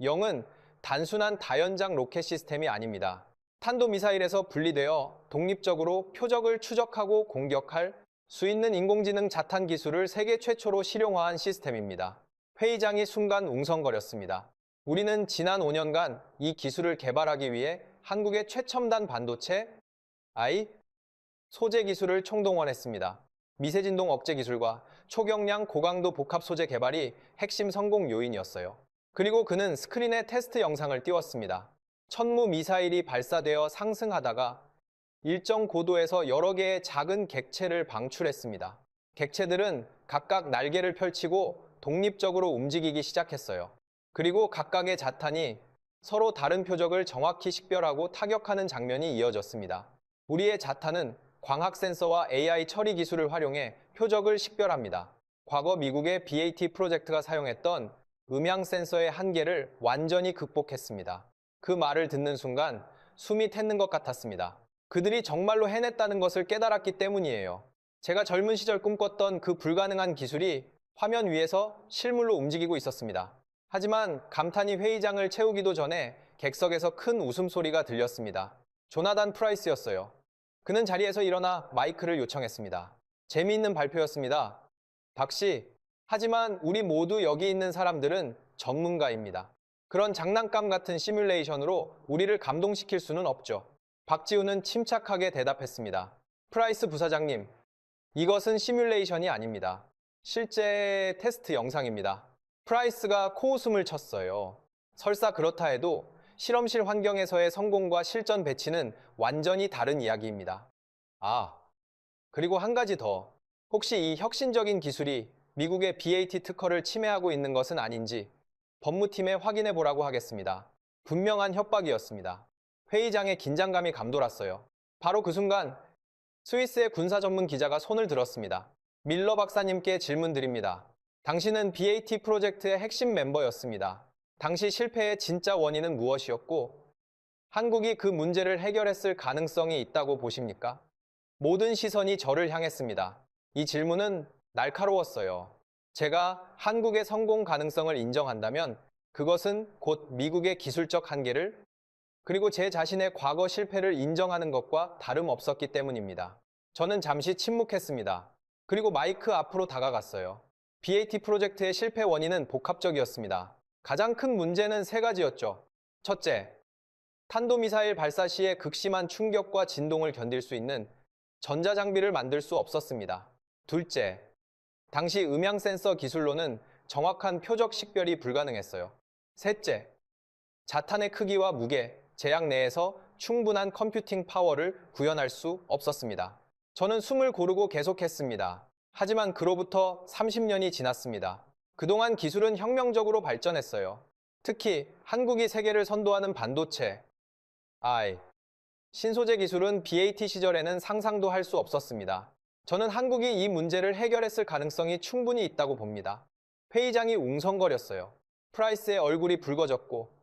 0은 단순한 다연장 로켓 시스템이 아닙니다. 탄도미사일에서 분리되어 독립적으로 표적을 추적하고 공격할 수 있는 인공지능 자탄 기술을 세계 최초로 실용화한 시스템입니다. 회의장이 순간 웅성거렸습니다. 우리는 지난 5년간 이 기술을 개발하기 위해 한국의 최첨단 반도체, 소재 기술을 총동원했습니다. 미세진동 억제 기술과 초경량 고강도 복합 소재 개발이 핵심 성공 요인이었어요. 그리고 그는 스크린에 테스트 영상을 띄웠습니다. 천무 미사일이 발사되어 상승하다가 일정 고도에서 여러 개의 작은 객체를 방출했습니다. 객체들은 각각 날개를 펼치고 독립적으로 움직이기 시작했어요. 그리고 각각의 자탄이 서로 다른 표적을 정확히 식별하고 타격하는 장면이 이어졌습니다. 우리의 자탄은 광학 센서와 AI 처리 기술을 활용해 표적을 식별합니다. 과거 미국의 BAT 프로젝트가 사용했던 음향 센서의 한계를 완전히 극복했습니다. 그 말을 듣는 순간 숨이 텄는 것 같았습니다. 그들이 정말로 해냈다는 것을 깨달았기 때문이에요. 제가 젊은 시절 꿈꿨던 그 불가능한 기술이 화면 위에서 실물로 움직이고 있었습니다. 하지만 감탄이 회의장을 채우기도 전에 객석에서 큰 웃음소리가 들렸습니다. 조나단 프라이스였어요. 그는 자리에서 일어나 마이크를 요청했습니다. 재미있는 발표였습니다. 박씨, 하지만 우리 모두 여기 있는 사람들은 전문가입니다. 그런 장난감 같은 시뮬레이션으로 우리를 감동시킬 수는 없죠. 박지훈은 침착하게 대답했습니다. 프라이스 부사장님, 이것은 시뮬레이션이 아닙니다. 실제 테스트 영상입니다. 프라이스가 코웃음을 쳤어요. 설사 그렇다 해도 실험실 환경에서의 성공과 실전 배치는 완전히 다른 이야기입니다. 아, 그리고 한 가지 더. 혹시 이 혁신적인 기술이 미국의 BAT 특허를 침해하고 있는 것은 아닌지 법무팀에 확인해 보라고 하겠습니다. 분명한 협박이었습니다. 회의장에 긴장감이 감돌았어요. 바로 그 순간 스위스의 군사 전문 기자가 손을 들었습니다. 밀러 박사님께 질문 드립니다. 당신은 BAT 프로젝트의 핵심 멤버였습니다. 당시 실패의 진짜 원인은 무엇이었고 한국이 그 문제를 해결했을 가능성이 있다고 보십니까? 모든 시선이 저를 향했습니다. 이 질문은 날카로웠어요. 제가 한국의 성공 가능성을 인정한다면 그것은 곧 미국의 기술적 한계를 그리고 제 자신의 과거 실패를 인정하는 것과 다름없었기 때문입니다. 저는 잠시 침묵했습니다. 그리고 마이크 앞으로 다가갔어요. BAT 프로젝트의 실패 원인은 복합적이었습니다. 가장 큰 문제는 세 가지였죠. 첫째, 탄도미사일 발사 시에 극심한 충격과 진동을 견딜 수 있는 전자장비를 만들 수 없었습니다. 둘째, 당시 음향 센서 기술로는 정확한 표적 식별이 불가능했어요. 셋째, 자탄의 크기와 무게, 제약 내에서 충분한 컴퓨팅 파워를 구현할 수 없었습니다. 저는 숨을 고르고 계속했습니다. 하지만 그로부터 30년이 지났습니다. 그동안 기술은 혁명적으로 발전했어요. 특히 한국이 세계를 선도하는 반도체, 신소재 기술은 BAT 시절에는 상상도 할 수 없었습니다. 저는 한국이 이 문제를 해결했을 가능성이 충분히 있다고 봅니다. 회의장이 웅성거렸어요. 프라이스의 얼굴이 붉어졌고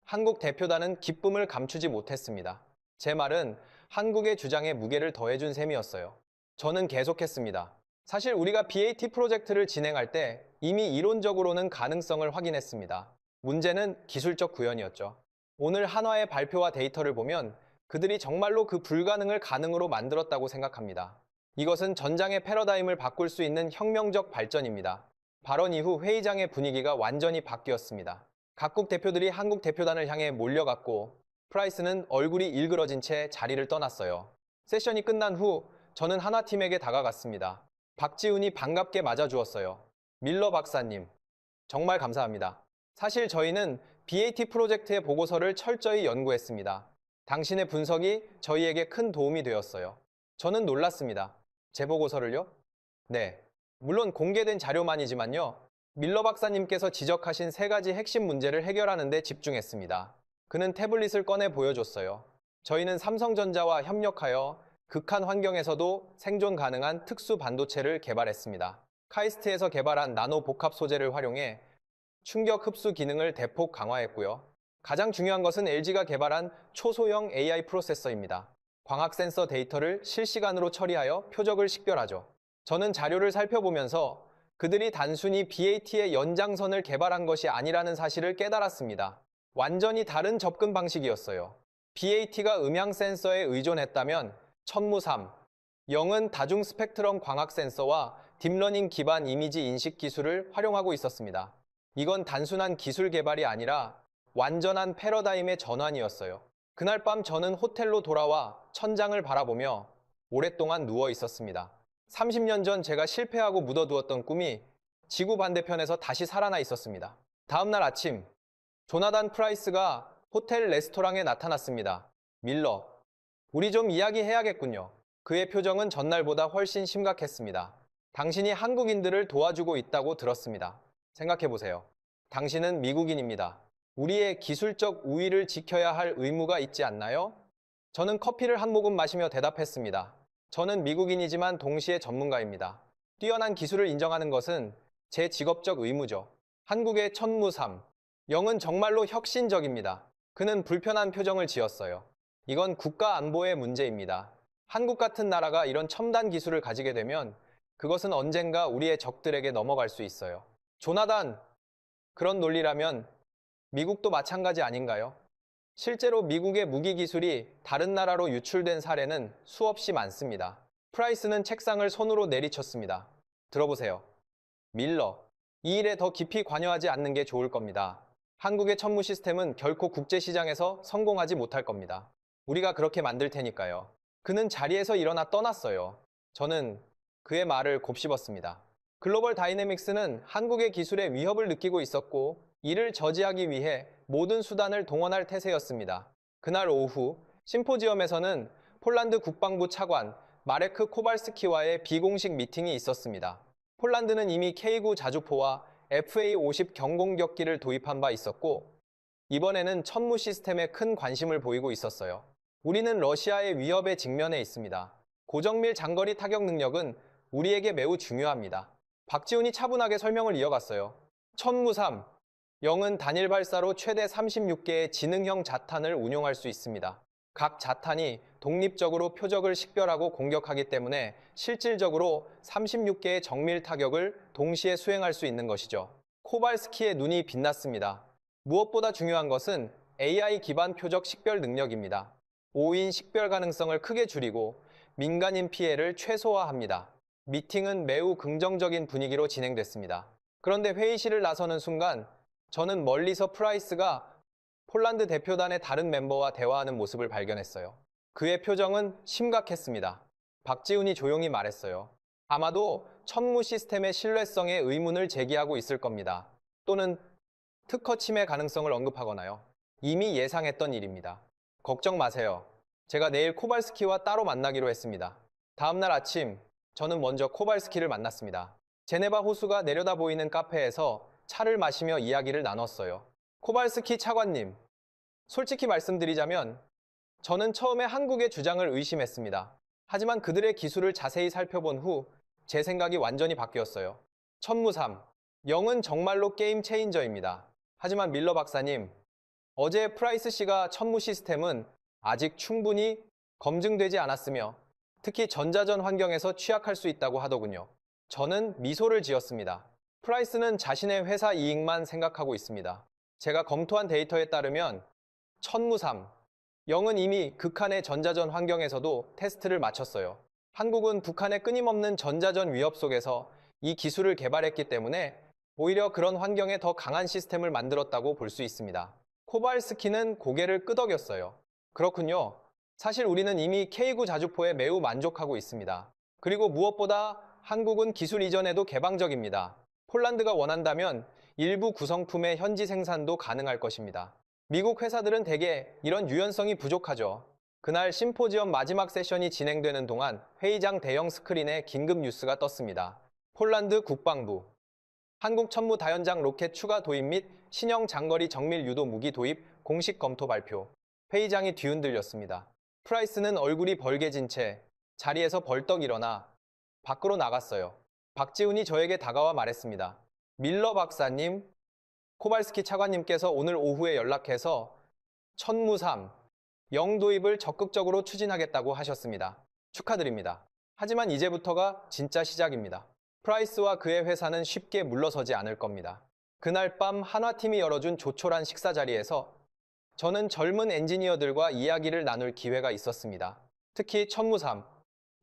한국 대표단은 기쁨을 감추지 못했습니다. 제 말은 한국의 주장에 무게를 더해준 셈이었어요. 저는 계속했습니다. 사실 우리가 BAT 프로젝트를 진행할 때 이미 이론적으로는 가능성을 확인했습니다. 문제는 기술적 구현이었죠. 오늘 한화의 발표와 데이터를 보면 그들이 정말로 그 불가능을 가능으로 만들었다고 생각합니다. 이것은 전장의 패러다임을 바꿀 수 있는 혁명적 발전입니다. 발언 이후 회의장의 분위기가 완전히 바뀌었습니다. 각국 대표들이 한국 대표단을 향해 몰려갔고 프라이스는 얼굴이 일그러진 채 자리를 떠났어요. 세션이 끝난 후 저는 하나팀에게 다가갔습니다. 박지훈이 반갑게 맞아주었어요. 밀러 박사님, 정말 감사합니다. 사실 저희는 BAT 프로젝트의 보고서를 철저히 연구했습니다. 당신의 분석이 저희에게 큰 도움이 되었어요. 저는 놀랐습니다. 제 보고서를요? 네. 물론 공개된 자료만이지만요. 밀러 박사님께서 지적하신 세 가지 핵심 문제를 해결하는 데 집중했습니다. 그는 태블릿을 꺼내 보여줬어요. 저희는 삼성전자와 협력하여 극한 환경에서도 생존 가능한 특수 반도체를 개발했습니다. 카이스트에서 개발한 나노 복합 소재를 활용해 충격 흡수 기능을 대폭 강화했고요. 가장 중요한 것은 LG가 개발한 초소형 AI 프로세서입니다. 광학 센서 데이터를 실시간으로 처리하여 표적을 식별하죠. 저는 자료를 살펴보면서 그들이 단순히 BAT의 연장선을 개발한 것이 아니라는 사실을 깨달았습니다. 완전히 다른 접근 방식이었어요. BAT가 음향 센서에 의존했다면 천무3, 0은 다중 스펙트럼 광학 센서와 딥러닝 기반 이미지 인식 기술을 활용하고 있었습니다. 이건 단순한 기술 개발이 아니라 완전한 패러다임의 전환이었어요. 그날 밤 저는 호텔로 돌아와 천장을 바라보며 오랫동안 누워 있었습니다. 30년 전 제가 실패하고 묻어두었던 꿈이 지구 반대편에서 다시 살아나 있었습니다. 다음 날 아침, 조나단 프라이스가 호텔 레스토랑에 나타났습니다. 밀러, 우리 좀 이야기해야겠군요. 그의 표정은 전날보다 훨씬 심각했습니다. 당신이 한국인들을 도와주고 있다고 들었습니다. 생각해보세요. 당신은 미국인입니다. 우리의 기술적 우위를 지켜야 할 의무가 있지 않나요? 저는 커피를 한 모금 마시며 대답했습니다. 저는 미국인이지만 동시에 전문가입니다. 뛰어난 기술을 인정하는 것은 제 직업적 의무죠. 한국의 천무삼. 영은 정말로 혁신적입니다. 그는 불편한 표정을 지었어요. 이건 국가 안보의 문제입니다. 한국 같은 나라가 이런 첨단 기술을 가지게 되면 그것은 언젠가 우리의 적들에게 넘어갈 수 있어요. 조나단, 그런 논리라면 미국도 마찬가지 아닌가요? 실제로 미국의 무기 기술이 다른 나라로 유출된 사례는 수없이 많습니다. 프라이스는 책상을 손으로 내리쳤습니다. 들어보세요. 밀러, 이 일에 더 깊이 관여하지 않는 게 좋을 겁니다. 한국의 천무 시스템은 결코 국제시장에서 성공하지 못할 겁니다. 우리가 그렇게 만들 테니까요. 그는 자리에서 일어나 떠났어요. 저는 그의 말을 곱씹었습니다. 글로벌 다이내믹스는 한국의 기술에 위협을 느끼고 있었고 이를 저지하기 위해 모든 수단을 동원할 태세였습니다. 그날 오후 심포지엄에서는 폴란드 국방부 차관 마레크 코발스키와의 비공식 미팅이 있었습니다. 폴란드는 이미 K9 자주포와 FA-50 경공격기를 도입한 바 있었고 이번에는 천무 시스템에 큰 관심을 보이고 있었어요. 우리는 러시아의 위협에 직면해 있습니다. 고정밀 장거리 타격 능력은 우리에게 매우 중요합니다. 박지훈이 차분하게 설명을 이어갔어요. 천무3, 영은 단일 발사로 최대 36개의 지능형 자탄을 운용할 수 있습니다. 각 자탄이 독립적으로 표적을 식별하고 공격하기 때문에 실질적으로 36개의 정밀 타격을 동시에 수행할 수 있는 것이죠. 코발스키의 눈이 빛났습니다. 무엇보다 중요한 것은 AI 기반 표적 식별 능력입니다. 오인 식별 가능성을 크게 줄이고 민간인 피해를 최소화합니다. 미팅은 매우 긍정적인 분위기로 진행됐습니다. 그런데 회의실을 나서는 순간 저는 멀리서 프라이스가 폴란드 대표단의 다른 멤버와 대화하는 모습을 발견했어요. 그의 표정은 심각했습니다. 박지훈이 조용히 말했어요. 아마도 천무 시스템의 신뢰성에 의문을 제기하고 있을 겁니다. 또는 특허 침해 가능성을 언급하거나요. 이미 예상했던 일입니다. 걱정 마세요. 제가 내일 코발스키와 따로 만나기로 했습니다. 다음날 아침 저는 먼저 코발스키를 만났습니다. 제네바 호수가 내려다 보이는 카페에서 차를 마시며 이야기를 나눴어요. 코발스키 차관님, 솔직히 말씀드리자면 저는 처음에 한국의 주장을 의심했습니다. 하지만 그들의 기술을 자세히 살펴본 후 제 생각이 완전히 바뀌었어요. 천무삼, 영은 정말로 게임 체인저입니다. 하지만 밀러 박사님, 어제 프라이스 씨가 천무 시스템은 아직 충분히 검증되지 않았으며 특히 전자전 환경에서 취약할 수 있다고 하더군요. 저는 미소를 지었습니다. 프라이스는 자신의 회사 이익만 생각하고 있습니다. 제가 검토한 데이터에 따르면 천무삼, 영은 이미 극한의 전자전 환경에서도 테스트를 마쳤어요. 한국은 북한의 끊임없는 전자전 위협 속에서 이 기술을 개발했기 때문에 오히려 그런 환경에 더 강한 시스템을 만들었다고 볼 수 있습니다. 코발스키는 고개를 끄덕였어요. 그렇군요. 사실 우리는 이미 K9 자주포에 매우 만족하고 있습니다. 그리고 무엇보다 한국은 기술 이전에도 개방적입니다. 폴란드가 원한다면 일부 구성품의 현지 생산도 가능할 것입니다. 미국 회사들은 대개 이런 유연성이 부족하죠. 그날 심포지엄 마지막 세션이 진행되는 동안 회의장 대형 스크린에 긴급 뉴스가 떴습니다. 폴란드 국방부, 한국 천무 다연장 로켓 추가 도입 및 신형 장거리 정밀 유도 무기 도입 공식 검토 발표. 회의장이 뒤흔들렸습니다. 프라이스는 얼굴이 벌개진 채 자리에서 벌떡 일어나 밖으로 나갔어요. 박지훈이 저에게 다가와 말했습니다. 밀러 박사님, 코발스키 차관님께서 오늘 오후에 연락해서 천무삼, 영 도입을 적극적으로 추진하겠다고 하셨습니다. 축하드립니다. 하지만 이제부터가 진짜 시작입니다. 프라이스와 그의 회사는 쉽게 물러서지 않을 겁니다. 그날 밤 한화팀이 열어준 조촐한 식사 자리에서 저는 젊은 엔지니어들과 이야기를 나눌 기회가 있었습니다. 특히 천무삼,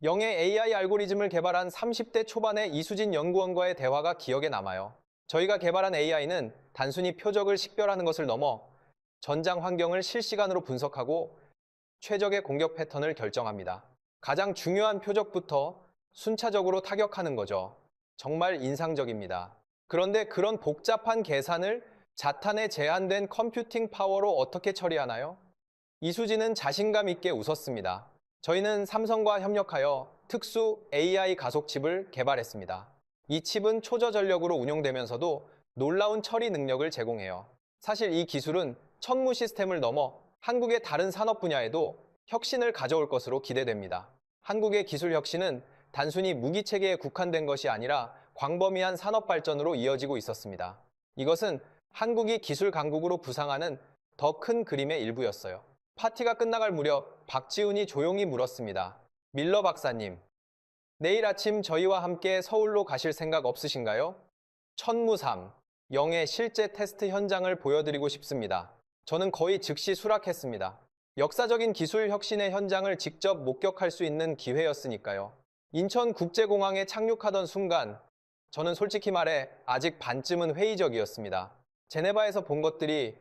영의 AI 알고리즘을 개발한 30대 초반의 이수진 연구원과의 대화가 기억에 남아요. 저희가 개발한 AI는 단순히 표적을 식별하는 것을 넘어 전장 환경을 실시간으로 분석하고 최적의 공격 패턴을 결정합니다. 가장 중요한 표적부터 순차적으로 타격하는 거죠. 정말 인상적입니다. 그런데 그런 복잡한 계산을 자탄의 제한된 컴퓨팅 파워로 어떻게 처리하나요? 이수진은 자신감 있게 웃었습니다. 저희는 삼성과 협력하여 특수 AI 가속칩을 개발했습니다. 이 칩은 초저전력으로 운용되면서도 놀라운 처리 능력을 제공해요. 사실 이 기술은 천무 시스템을 넘어 한국의 다른 산업 분야에도 혁신을 가져올 것으로 기대됩니다. 한국의 기술 혁신은 단순히 무기 체계에 국한된 것이 아니라 광범위한 산업 발전으로 이어지고 있었습니다. 이것은 한국이 기술 강국으로 부상하는 더 큰 그림의 일부였어요. 파티가 끝나갈 무렵 박지훈이 조용히 물었습니다. 밀러 박사님, 내일 아침 저희와 함께 서울로 가실 생각 없으신가요? 천무삼, 영의 실제 테스트 현장을 보여드리고 싶습니다. 저는 거의 즉시 수락했습니다. 역사적인 기술 혁신의 현장을 직접 목격할 수 있는 기회였으니까요. 인천국제공항에 착륙하던 순간, 저는 솔직히 말해 아직 반쯤은 회의적이었습니다. 제네바에서 본 것들이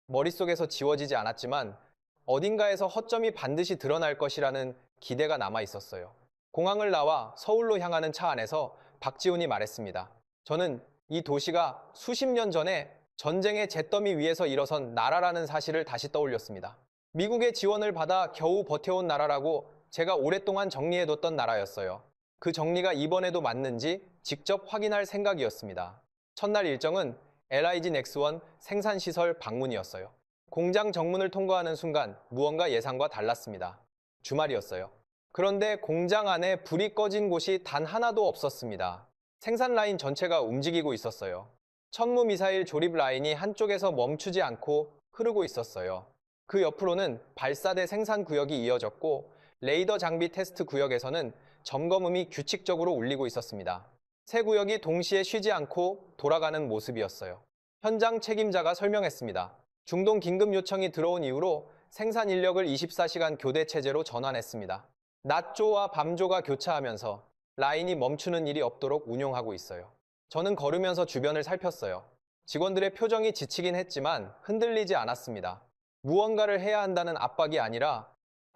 머릿속에서 지워지지 않았지만 어딘가에서 허점이 반드시 드러날 것이라는 기대가 남아 있었어요. 공항을 나와 서울로 향하는 차 안에서 박지훈이 말했습니다. 저는 이 도시가 수십 년 전에 전쟁의 잿더미 위에서 일어선 나라라는 사실을 다시 떠올렸습니다. 미국의 지원을 받아 겨우 버텨온 나라라고 제가 오랫동안 정리해뒀던 나라였어요. 그 정리가 이번에도 맞는지 직접 확인할 생각이었습니다. 첫날 일정은 LIG 넥스원 생산시설 방문이었어요. 공장 정문을 통과하는 순간 무언가 예상과 달랐습니다. 주말이었어요. 그런데 공장 안에 불이 꺼진 곳이 단 하나도 없었습니다. 생산 라인 전체가 움직이고 있었어요. 천무 미사일 조립 라인이 한쪽에서 멈추지 않고 흐르고 있었어요. 그 옆으로는 발사대 생산 구역이 이어졌고 레이더 장비 테스트 구역에서는 점검음이 규칙적으로 울리고 있었습니다. 세 구역이 동시에 쉬지 않고 돌아가는 모습이었어요. 현장 책임자가 설명했습니다. 중동 긴급 요청이 들어온 이후로 생산 인력을 24시간 교대 체제로 전환했습니다. 낮조와 밤조가 교차하면서 라인이 멈추는 일이 없도록 운용하고 있어요. 저는 걸으면서 주변을 살폈어요. 직원들의 표정이 지치긴 했지만 흔들리지 않았습니다. 무언가를 해야 한다는 압박이 아니라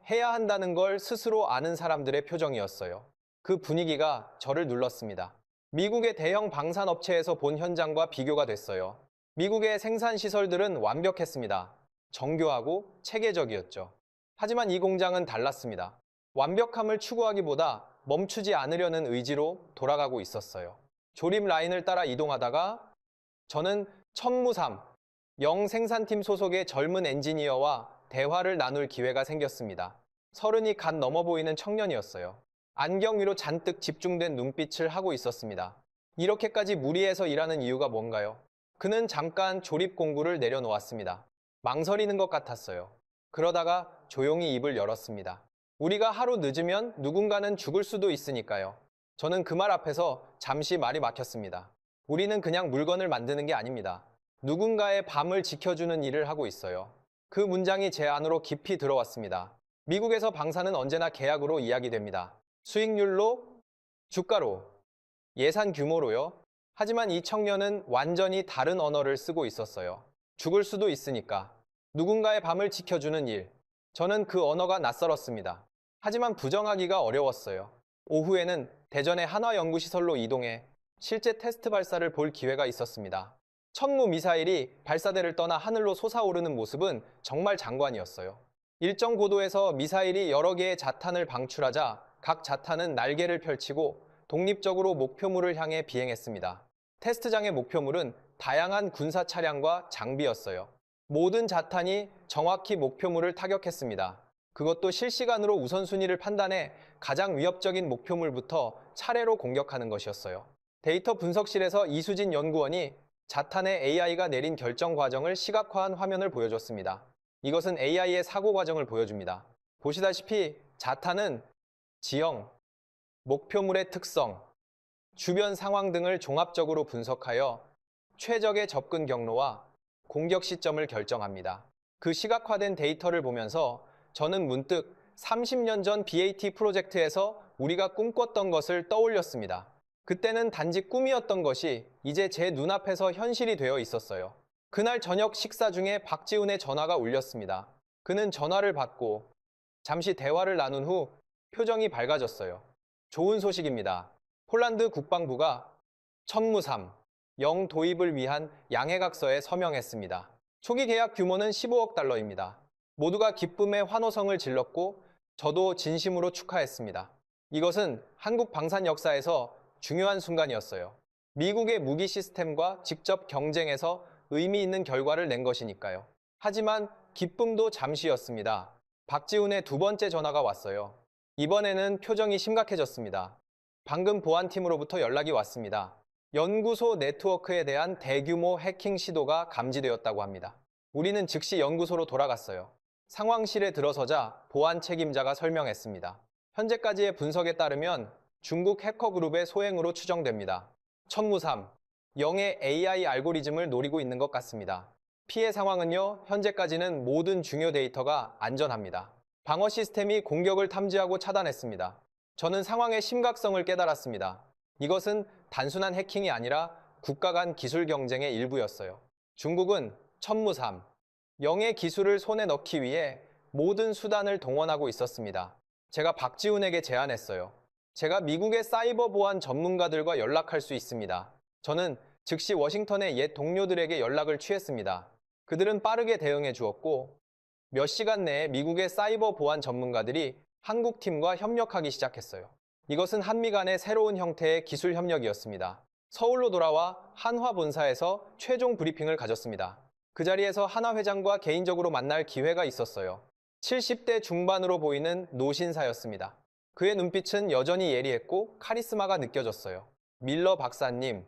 해야 한다는 걸 스스로 아는 사람들의 표정이었어요. 그 분위기가 저를 눌렀습니다. 미국의 대형 방산업체에서 본 현장과 비교가 됐어요. 미국의 생산 시설들은 완벽했습니다. 정교하고 체계적이었죠. 하지만 이 공장은 달랐습니다. 완벽함을 추구하기보다 멈추지 않으려는 의지로 돌아가고 있었어요. 조립 라인을 따라 이동하다가 저는 천무삼, 영 생산팀 소속의 젊은 엔지니어와 대화를 나눌 기회가 생겼습니다. 30이 갓 넘어 보이는 청년이었어요. 안경 위로 잔뜩 집중된 눈빛을 하고 있었습니다. 이렇게까지 무리해서 일하는 이유가 뭔가요? 그는 잠깐 조립 공구를 내려놓았습니다. 망설이는 것 같았어요. 그러다가 조용히 입을 열었습니다. 우리가 하루 늦으면 누군가는 죽을 수도 있으니까요. 저는 그 말 앞에서 잠시 말이 막혔습니다. 우리는 그냥 물건을 만드는 게 아닙니다. 누군가의 밤을 지켜주는 일을 하고 있어요. 그 문장이 제 안으로 깊이 들어왔습니다. 미국에서 방사는 언제나 계약으로 이야기됩니다. 수익률로, 주가로, 예산 규모로요. 하지만 이 청년은 완전히 다른 언어를 쓰고 있었어요. 죽을 수도 있으니까. 누군가의 밤을 지켜주는 일. 저는 그 언어가 낯설었습니다. 하지만 부정하기가 어려웠어요. 오후에는 대전의 한화연구시설로 이동해 실제 테스트 발사를 볼 기회가 있었습니다. 천무 미사일이 발사대를 떠나 하늘로 솟아오르는 모습은 정말 장관이었어요. 일정 고도에서 미사일이 여러 개의 자탄을 방출하자 각 자탄은 날개를 펼치고 독립적으로 목표물을 향해 비행했습니다. 테스트장의 목표물은 다양한 군사 차량과 장비였어요. 모든 자탄이 정확히 목표물을 타격했습니다. 그것도 실시간으로 우선순위를 판단해 가장 위협적인 목표물부터 차례로 공격하는 것이었어요. 데이터 분석실에서 이수진 연구원이 자탄의 AI가 내린 결정 과정을 시각화한 화면을 보여줬습니다. 이것은 AI의 사고 과정을 보여줍니다. 보시다시피 자탄은 지형, 목표물의 특성, 주변 상황 등을 종합적으로 분석하여 최적의 접근 경로와 공격 시점을 결정합니다. 그 시각화된 데이터를 보면서 저는 문득 30년 전 BAT 프로젝트에서 우리가 꿈꿨던 것을 떠올렸습니다. 그때는 단지 꿈이었던 것이 이제 제 눈앞에서 현실이 되어 있었어요. 그날 저녁 식사 중에 박지훈의 전화가 울렸습니다. 그는 전화를 받고 잠시 대화를 나눈 후 표정이 밝아졌어요. 좋은 소식입니다. 폴란드 국방부가 천무삼, 영 도입을 위한 양해각서에 서명했습니다. 초기 계약 규모는 15억 달러입니다. 모두가 기쁨의 환호성을 질렀고 저도 진심으로 축하했습니다. 이것은 한국 방산 역사에서 중요한 순간이었어요. 미국의 무기 시스템과 직접 경쟁해서 의미 있는 결과를 낸 것이니까요. 하지만 기쁨도 잠시였습니다. 박지훈의 두 번째 전화가 왔어요. 이번에는 표정이 심각해졌습니다. 방금 보안팀으로부터 연락이 왔습니다. 연구소 네트워크에 대한 대규모 해킹 시도가 감지되었다고 합니다. 우리는 즉시 연구소로 돌아갔어요. 상황실에 들어서자 보안 책임자가 설명했습니다. 현재까지의 분석에 따르면 중국 해커 그룹의 소행으로 추정됩니다. 천무삼, 영의 AI 알고리즘을 노리고 있는 것 같습니다. 피해 상황은요, 현재까지는 모든 중요 데이터가 안전합니다. 방어 시스템이 공격을 탐지하고 차단했습니다. 저는 상황의 심각성을 깨달았습니다. 이것은 단순한 해킹이 아니라 국가 간 기술 경쟁의 일부였어요. 중국은 천무삼, 영의 기술을 손에 넣기 위해 모든 수단을 동원하고 있었습니다. 제가 박지훈에게 제안했어요. 제가 미국의 사이버 보안 전문가들과 연락할 수 있습니다. 저는 즉시 워싱턴의 옛 동료들에게 연락을 취했습니다. 그들은 빠르게 대응해 주었고 몇 시간 내에 미국의 사이버 보안 전문가들이 한국 팀과 협력하기 시작했어요. 이것은 한미 간의 새로운 형태의 기술 협력이었습니다. 서울로 돌아와 한화 본사에서 최종 브리핑을 가졌습니다. 그 자리에서 한화 회장과 개인적으로 만날 기회가 있었어요. 70대 중반으로 보이는 노신사였습니다. 그의 눈빛은 여전히 예리했고 카리스마가 느껴졌어요. 밀러 박사님,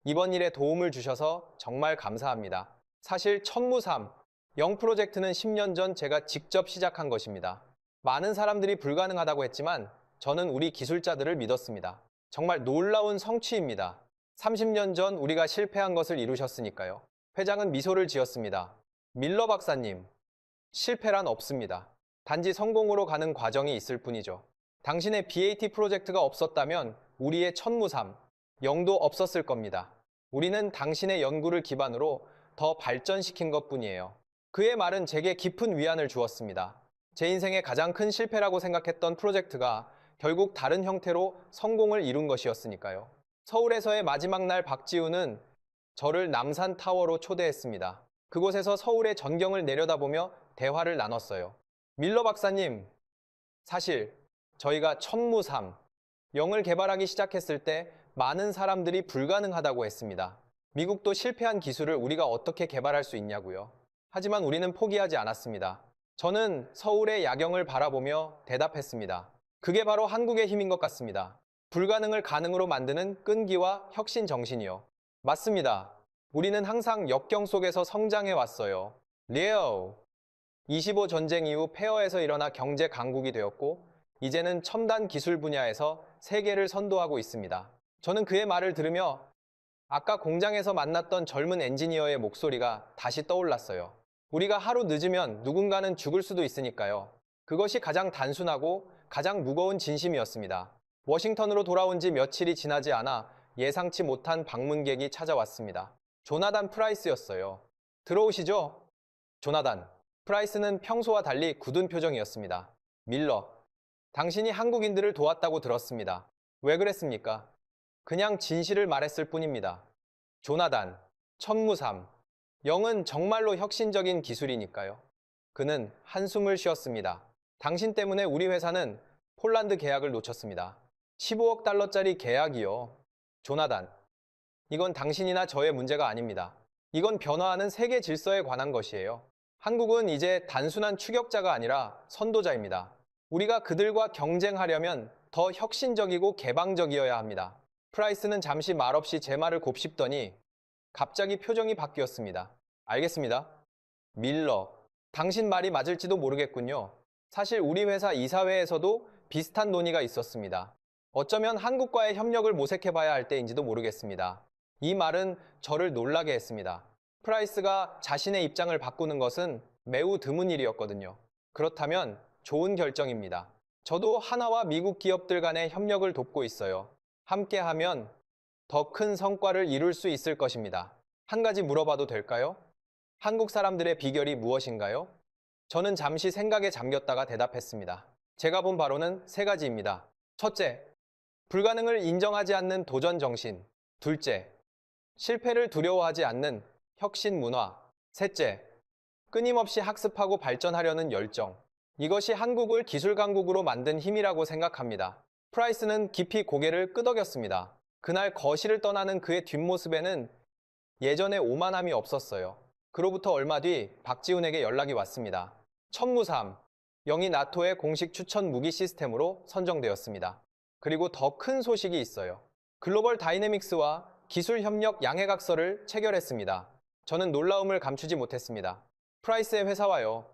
이번 일에 도움을 주셔서 정말 감사합니다. 사실 천무삼, 영 프로젝트는 10년 전 제가 직접 시작한 것입니다. 많은 사람들이 불가능하다고 했지만 저는 우리 기술자들을 믿었습니다. 정말 놀라운 성취입니다. 30년 전 우리가 실패한 것을 이루셨으니까요. 회장은 미소를 지었습니다. 밀러 박사님, 실패란 없습니다. 단지 성공으로 가는 과정이 있을 뿐이죠. 당신의 BAT 프로젝트가 없었다면 우리의 천무삼, 영도 없었을 겁니다. 우리는 당신의 연구를 기반으로 더 발전시킨 것뿐이에요. 그의 말은 제게 깊은 위안을 주었습니다. 제 인생의 가장 큰 실패라고 생각했던 프로젝트가 결국 다른 형태로 성공을 이룬 것이었으니까요. 서울에서의 마지막 날 박지훈은 저를 남산타워로 초대했습니다. 그곳에서 서울의 전경을 내려다보며 대화를 나눴어요. 밀러 박사님, 사실 저희가 천무삼, 영을 개발하기 시작했을 때 많은 사람들이 불가능하다고 했습니다. 미국도 실패한 기술을 우리가 어떻게 개발할 수 있냐고요. 하지만 우리는 포기하지 않았습니다. 저는 서울의 야경을 바라보며 대답했습니다. 그게 바로 한국의 힘인 것 같습니다. 불가능을 가능으로 만드는 끈기와 혁신 정신이요. 맞습니다. 우리는 항상 역경 속에서 성장해 왔어요. 리오. 25 전쟁 이후 폐허에서 일어나 경제 강국이 되었고 이제는 첨단 기술 분야에서 세계를 선도하고 있습니다. 저는 그의 말을 들으며 아까 공장에서 만났던 젊은 엔지니어의 목소리가 다시 떠올랐어요. 우리가 하루 늦으면 누군가는 죽을 수도 있으니까요. 그것이 가장 단순하고 가장 무거운 진심이었습니다. 워싱턴으로 돌아온 지 며칠이 지나지 않아 예상치 못한 방문객이 찾아왔습니다. 조나단 프라이스였어요. 들어오시죠? 조나단. 프라이스는 평소와 달리 굳은 표정이었습니다. 밀러. 당신이 한국인들을 도왔다고 들었습니다. 왜 그랬습니까? 그냥 진실을 말했을 뿐입니다. 조나단. 천무삼. 영은 정말로 혁신적인 기술이니까요. 그는 한숨을 쉬었습니다. 당신 때문에 우리 회사는 폴란드 계약을 놓쳤습니다. 15억 달러짜리 계약이요. 조나단. 이건 당신이나 저의 문제가 아닙니다. 이건 변화하는 세계 질서에 관한 것이에요. 한국은 이제 단순한 추격자가 아니라 선도자입니다. 우리가 그들과 경쟁하려면 더 혁신적이고 개방적이어야 합니다. 프라이스는 잠시 말없이 제 말을 곱씹더니 갑자기 표정이 바뀌었습니다. 알겠습니다. 밀러, 당신 말이 맞을지도 모르겠군요. 사실 우리 회사 이사회에서도 비슷한 논의가 있었습니다. 어쩌면 한국과의 협력을 모색해봐야 할 때인지도 모르겠습니다. 이 말은 저를 놀라게 했습니다. 프라이스가 자신의 입장을 바꾸는 것은 매우 드문 일이었거든요. 그렇다면 좋은 결정입니다. 저도 하나와 미국 기업들 간의 협력을 돕고 있어요. 함께하면 더 큰 성과를 이룰 수 있을 것입니다. 한 가지 물어봐도 될까요? 한국 사람들의 비결이 무엇인가요? 저는 잠시 생각에 잠겼다가 대답했습니다. 제가 본 바로는 세 가지입니다. 첫째, 불가능을 인정하지 않는 도전 정신. 둘째, 실패를 두려워하지 않는 혁신 문화. 셋째, 끊임없이 학습하고 발전하려는 열정. 이것이 한국을 기술 강국으로 만든 힘이라고 생각합니다. 프라이스는 깊이 고개를 끄덕였습니다. 그날 거실을 떠나는 그의 뒷모습에는 예전의 오만함이 없었어요. 그로부터 얼마 뒤 박지훈에게 연락이 왔습니다. 천무삼, 영이 나토의 공식 추천 무기 시스템으로 선정되었습니다. 그리고 더 큰 소식이 있어요. 글로벌 다이내믹스와 기술 협력 양해각서를 체결했습니다. 저는 놀라움을 감추지 못했습니다. 프라이스의 회사와요.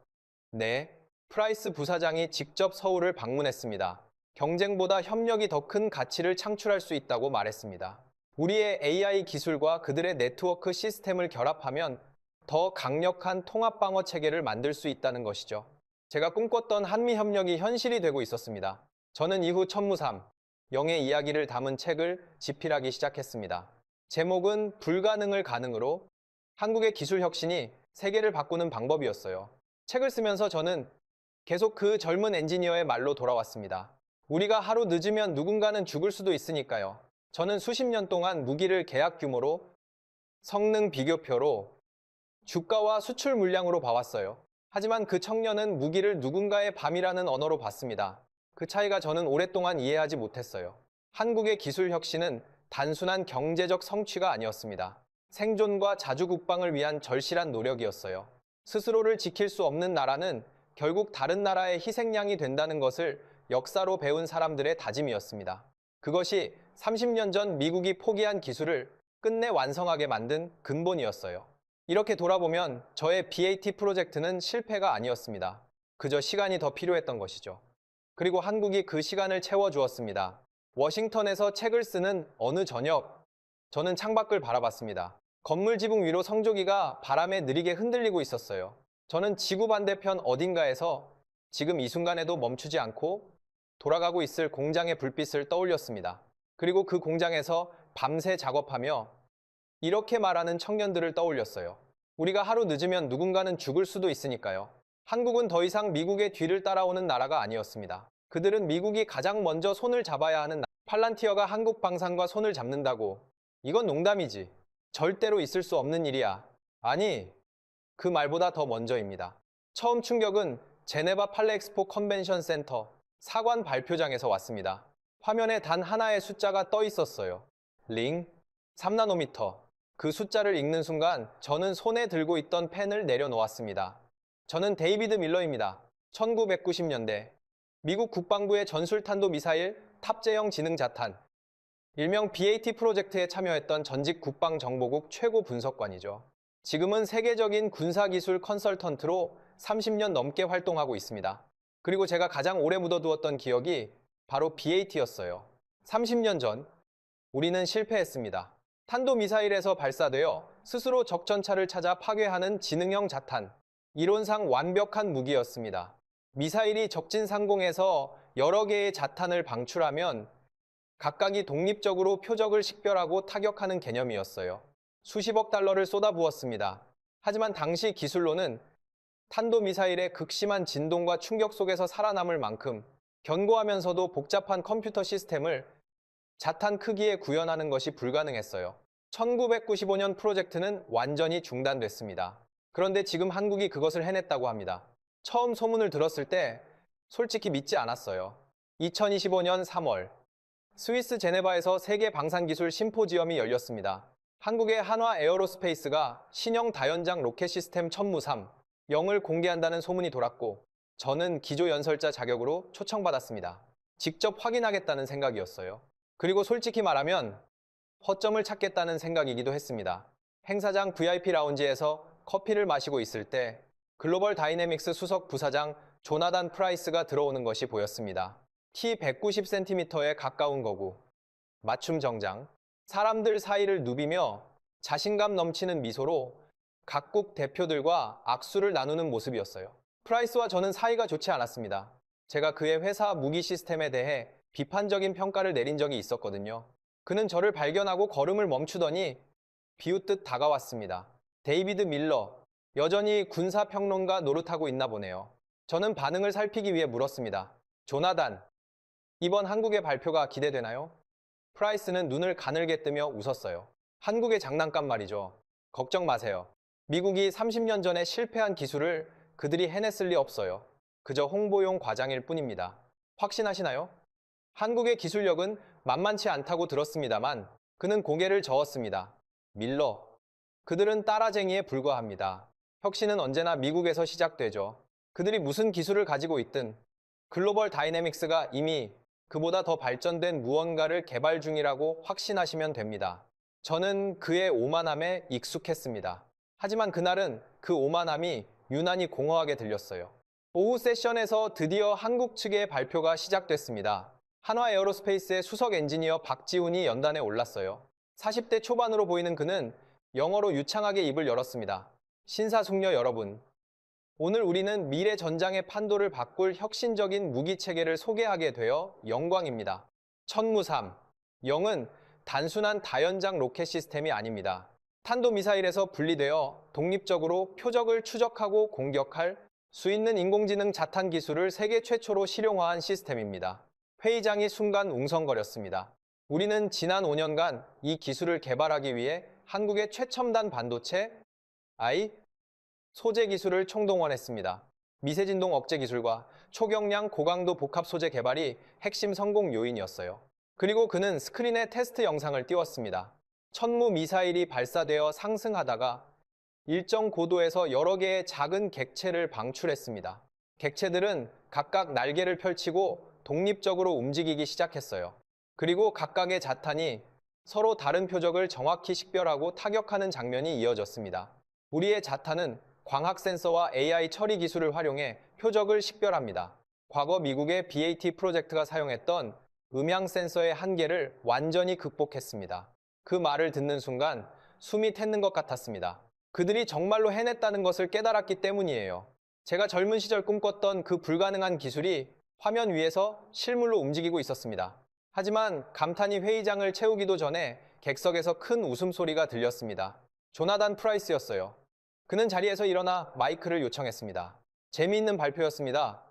네, 프라이스 부사장이 직접 서울을 방문했습니다. 경쟁보다 협력이 더 큰 가치를 창출할 수 있다고 말했습니다. 우리의 AI 기술과 그들의 네트워크 시스템을 결합하면 더 강력한 통합방어 체계를 만들 수 있다는 것이죠. 제가 꿈꿨던 한미 협력이 현실이 되고 있었습니다. 저는 이후 천무삼, 영의 이야기를 담은 책을 집필하기 시작했습니다. 제목은 불가능을 가능으로 한국의 기술 혁신이 세계를 바꾸는 방법이었어요. 책을 쓰면서 저는 계속 그 젊은 엔지니어의 말로 돌아왔습니다. 우리가 하루 늦으면 누군가는 죽을 수도 있으니까요. 저는 수십 년 동안 무기를 계약 규모로, 성능 비교표로, 주가와 수출 물량으로 봐왔어요. 하지만 그 청년은 무기를 누군가의 밤이라는 언어로 봤습니다. 그 차이가 저는 오랫동안 이해하지 못했어요. 한국의 기술 혁신은 단순한 경제적 성취가 아니었습니다. 생존과 자주국방을 위한 절실한 노력이었어요. 스스로를 지킬 수 없는 나라는 결국 다른 나라의 희생양이 된다는 것을 역사로 배운 사람들의 다짐이었습니다. 그것이 30년 전 미국이 포기한 기술을 끝내 완성하게 만든 근본이었어요. 이렇게 돌아보면 저의 BAT 프로젝트는 실패가 아니었습니다. 그저 시간이 더 필요했던 것이죠. 그리고 한국이 그 시간을 채워주었습니다. 워싱턴에서 책을 쓰는 어느 저녁, 저는 창밖을 바라봤습니다. 건물 지붕 위로 성조기가 바람에 느리게 흔들리고 있었어요. 저는 지구 반대편 어딘가에서 지금 이 순간에도 멈추지 않고 돌아가고 있을 공장의 불빛을 떠올렸습니다. 그리고 그 공장에서 밤새 작업하며 이렇게 말하는 청년들을 떠올렸어요. 우리가 하루 늦으면 누군가는 죽을 수도 있으니까요. 한국은 더 이상 미국의 뒤를 따라오는 나라가 아니었습니다. 그들은 미국이 가장 먼저 손을 잡아야 하는 팔란티어가 한국 방산과 손을 잡는다고. 이건 농담이지. 절대로 있을 수 없는 일이야. 아니, 그 말보다 더 먼저입니다. 처음 충격은 제네바 팔레엑스포 컨벤션 센터 사관 발표장에서 왔습니다. 화면에 단 하나의 숫자가 떠 있었어요. 링 3나노미터. 그 숫자를 읽는 순간 저는 손에 들고 있던 펜을 내려놓았습니다. 저는 데이비드 밀러입니다. 1990년대 미국 국방부의 전술탄도 미사일 탑재형 지능 자탄, 일명 BAT 프로젝트에 참여했던 전직 국방정보국 최고 분석관이죠. 지금은 세계적인 군사기술 컨설턴트로 30년 넘게 활동하고 있습니다. 그리고 제가 가장 오래 묻어두었던 기억이 바로 BAT였어요. 30년 전 우리는 실패했습니다. 탄도미사일에서 발사되어 스스로 적전차를 찾아 파괴하는 지능형 자탄, 이론상 완벽한 무기였습니다. 미사일이 적진 상공에서 여러 개의 자탄을 방출하면 각각이 독립적으로 표적을 식별하고 타격하는 개념이었어요. 수십억 달러를 쏟아부었습니다. 하지만 당시 기술로는 탄도미사일의 극심한 진동과 충격 속에서 살아남을 만큼 견고하면서도 복잡한 컴퓨터 시스템을 자탄 크기에 구현하는 것이 불가능했어요. 1995년 프로젝트는 완전히 중단됐습니다. 그런데 지금 한국이 그것을 해냈다고 합니다. 처음 소문을 들었을 때 솔직히 믿지 않았어요. 2025년 3월 스위스 제네바에서 세계 방산기술 심포지엄이 열렸습니다. 한국의 한화 에어로스페이스가 신형 다연장 로켓 시스템 천무삼, 영을 공개한다는 소문이 돌았고 저는 기조연설자 자격으로 초청받았습니다. 직접 확인하겠다는 생각이었어요. 그리고 솔직히 말하면 허점을 찾겠다는 생각이기도 했습니다. 행사장 VIP 라운지에서 커피를 마시고 있을 때 글로벌 다이내믹스 수석 부사장 조나단 프라이스가 들어오는 것이 보였습니다. 키 190cm에 가까운 거구, 맞춤 정장, 사람들 사이를 누비며 자신감 넘치는 미소로 각국 대표들과 악수를 나누는 모습이었어요. 프라이스와 저는 사이가 좋지 않았습니다. 제가 그의 회사 무기 시스템에 대해 비판적인 평가를 내린 적이 있었거든요. 그는 저를 발견하고 걸음을 멈추더니 비웃듯 다가왔습니다. 데이비드 밀러, 여전히 군사평론가 노릇하고 있나 보네요. 저는 반응을 살피기 위해 물었습니다. 조나단, 이번 한국의 발표가 기대되나요? 프라이스는 눈을 가늘게 뜨며 웃었어요. 한국의 장난감 말이죠. 걱정 마세요. 미국이 30년 전에 실패한 기술을 그들이 해냈을 리 없어요. 그저 홍보용 과장일 뿐입니다. 확신하시나요? 한국의 기술력은 만만치 않다고 들었습니다만 그는 고개를 저었습니다. 밀러. 그들은 따라쟁이에 불과합니다. 혁신은 언제나 미국에서 시작되죠. 그들이 무슨 기술을 가지고 있든 글로벌 다이내믹스가 이미 그보다 더 발전된 무언가를 개발 중이라고 확신하시면 됩니다. 저는 그의 오만함에 익숙했습니다. 하지만 그날은 그 오만함이 유난히 공허하게 들렸어요. 오후 세션에서 드디어 한국 측의 발표가 시작됐습니다. 한화 에어로스페이스의 수석 엔지니어 박지훈이 연단에 올랐어요. 40대 초반으로 보이는 그는 영어로 유창하게 입을 열었습니다. 신사숙녀 여러분, 오늘 우리는 미래 전장의 판도를 바꿀 혁신적인 무기 체계를 소개하게 되어 영광입니다. 천무삼, 영은 단순한 다연장 로켓 시스템이 아닙니다. 탄도미사일에서 분리되어 독립적으로 표적을 추적하고 공격할 수 있는 인공지능 자탄 기술을 세계 최초로 실용화한 시스템입니다. 회의장이 순간 웅성거렸습니다. 우리는 지난 5년간 이 기술을 개발하기 위해 한국의 최첨단 반도체, 소재 기술을 총동원했습니다. 미세진동 억제 기술과 초경량 고강도 복합 소재 개발이 핵심 성공 요인이었어요. 그리고 그는 스크린에 테스트 영상을 띄웠습니다. 천무 미사일이 발사되어 상승하다가 일정 고도에서 여러 개의 작은 객체를 방출했습니다. 객체들은 각각 날개를 펼치고 독립적으로 움직이기 시작했어요. 그리고 각각의 자탄이 서로 다른 표적을 정확히 식별하고 타격하는 장면이 이어졌습니다. 우리의 자탄은 광학 센서와 AI 처리 기술을 활용해 표적을 식별합니다. 과거 미국의 BAT 프로젝트가 사용했던 음향 센서의 한계를 완전히 극복했습니다. 그 말을 듣는 순간 숨이 텄는 것 같았습니다. 그들이 정말로 해냈다는 것을 깨달았기 때문이에요. 제가 젊은 시절 꿈꿨던 그 불가능한 기술이 화면 위에서 실물로 움직이고 있었습니다. 하지만 감탄이 회의장을 채우기도 전에 객석에서 큰 웃음소리가 들렸습니다. 조나단 프라이스였어요. 그는 자리에서 일어나 마이크를 요청했습니다. 재미있는 발표였습니다.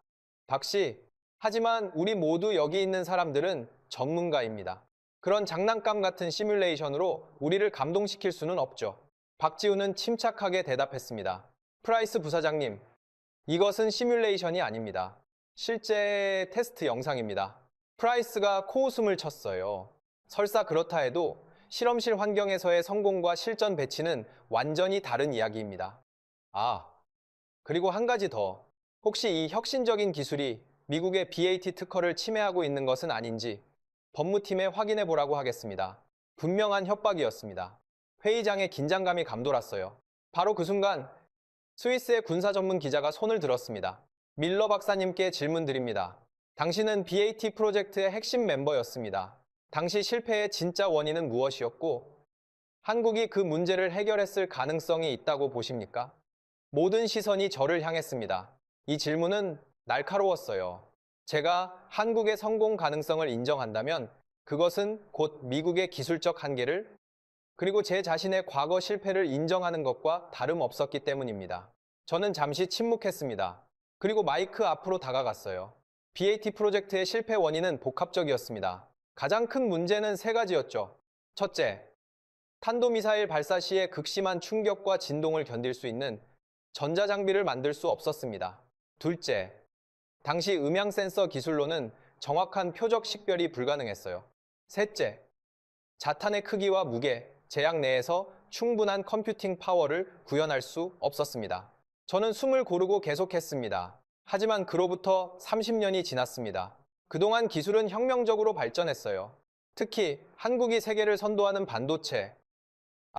박씨, 하지만 우리 모두 여기 있는 사람들은 전문가입니다. 그런 장난감 같은 시뮬레이션으로 우리를 감동시킬 수는 없죠. 박지훈은 침착하게 대답했습니다. 프라이스 부사장님, 이것은 시뮬레이션이 아닙니다. 실제 테스트 영상입니다. 프라이스가 코웃음을 쳤어요. 설사 그렇다 해도 실험실 환경에서의 성공과 실전 배치는 완전히 다른 이야기입니다. 그리고 한 가지 더. 혹시 이 혁신적인 기술이 미국의 BAT 특허를 침해하고 있는 것은 아닌지 법무팀에 확인해 보라고 하겠습니다. 분명한 협박이었습니다. 회의장에 긴장감이 감돌았어요. 바로 그 순간 스위스의 군사 전문 기자가 손을 들었습니다. 밀러 박사님께 질문 드립니다. 당신은 BAT 프로젝트의 핵심 멤버였습니다. 당시 실패의 진짜 원인은 무엇이었고 한국이 그 문제를 해결했을 가능성이 있다고 보십니까? 모든 시선이 저를 향했습니다. 이 질문은 날카로웠어요. 제가 한국의 성공 가능성을 인정한다면 그것은 곧 미국의 기술적 한계를 그리고 제 자신의 과거 실패를 인정하는 것과 다름없었기 때문입니다. 저는 잠시 침묵했습니다. 그리고 마이크 앞으로 다가갔어요. BAT 프로젝트의 실패 원인은 복합적이었습니다. 가장 큰 문제는 세 가지였죠. 첫째, 탄도미사일 발사 시에 극심한 충격과 진동을 견딜 수 있는 전자장비를 만들 수 없었습니다. 둘째, 당시 음향 센서 기술로는 정확한 표적 식별이 불가능했어요. 셋째, 자탄의 크기와 무게, 제약 내에서 충분한 컴퓨팅 파워를 구현할 수 없었습니다. 저는 숨을 고르고 계속했습니다. 하지만 그로부터 30년이 지났습니다. 그동안 기술은 혁명적으로 발전했어요. 특히 한국이 세계를 선도하는 반도체,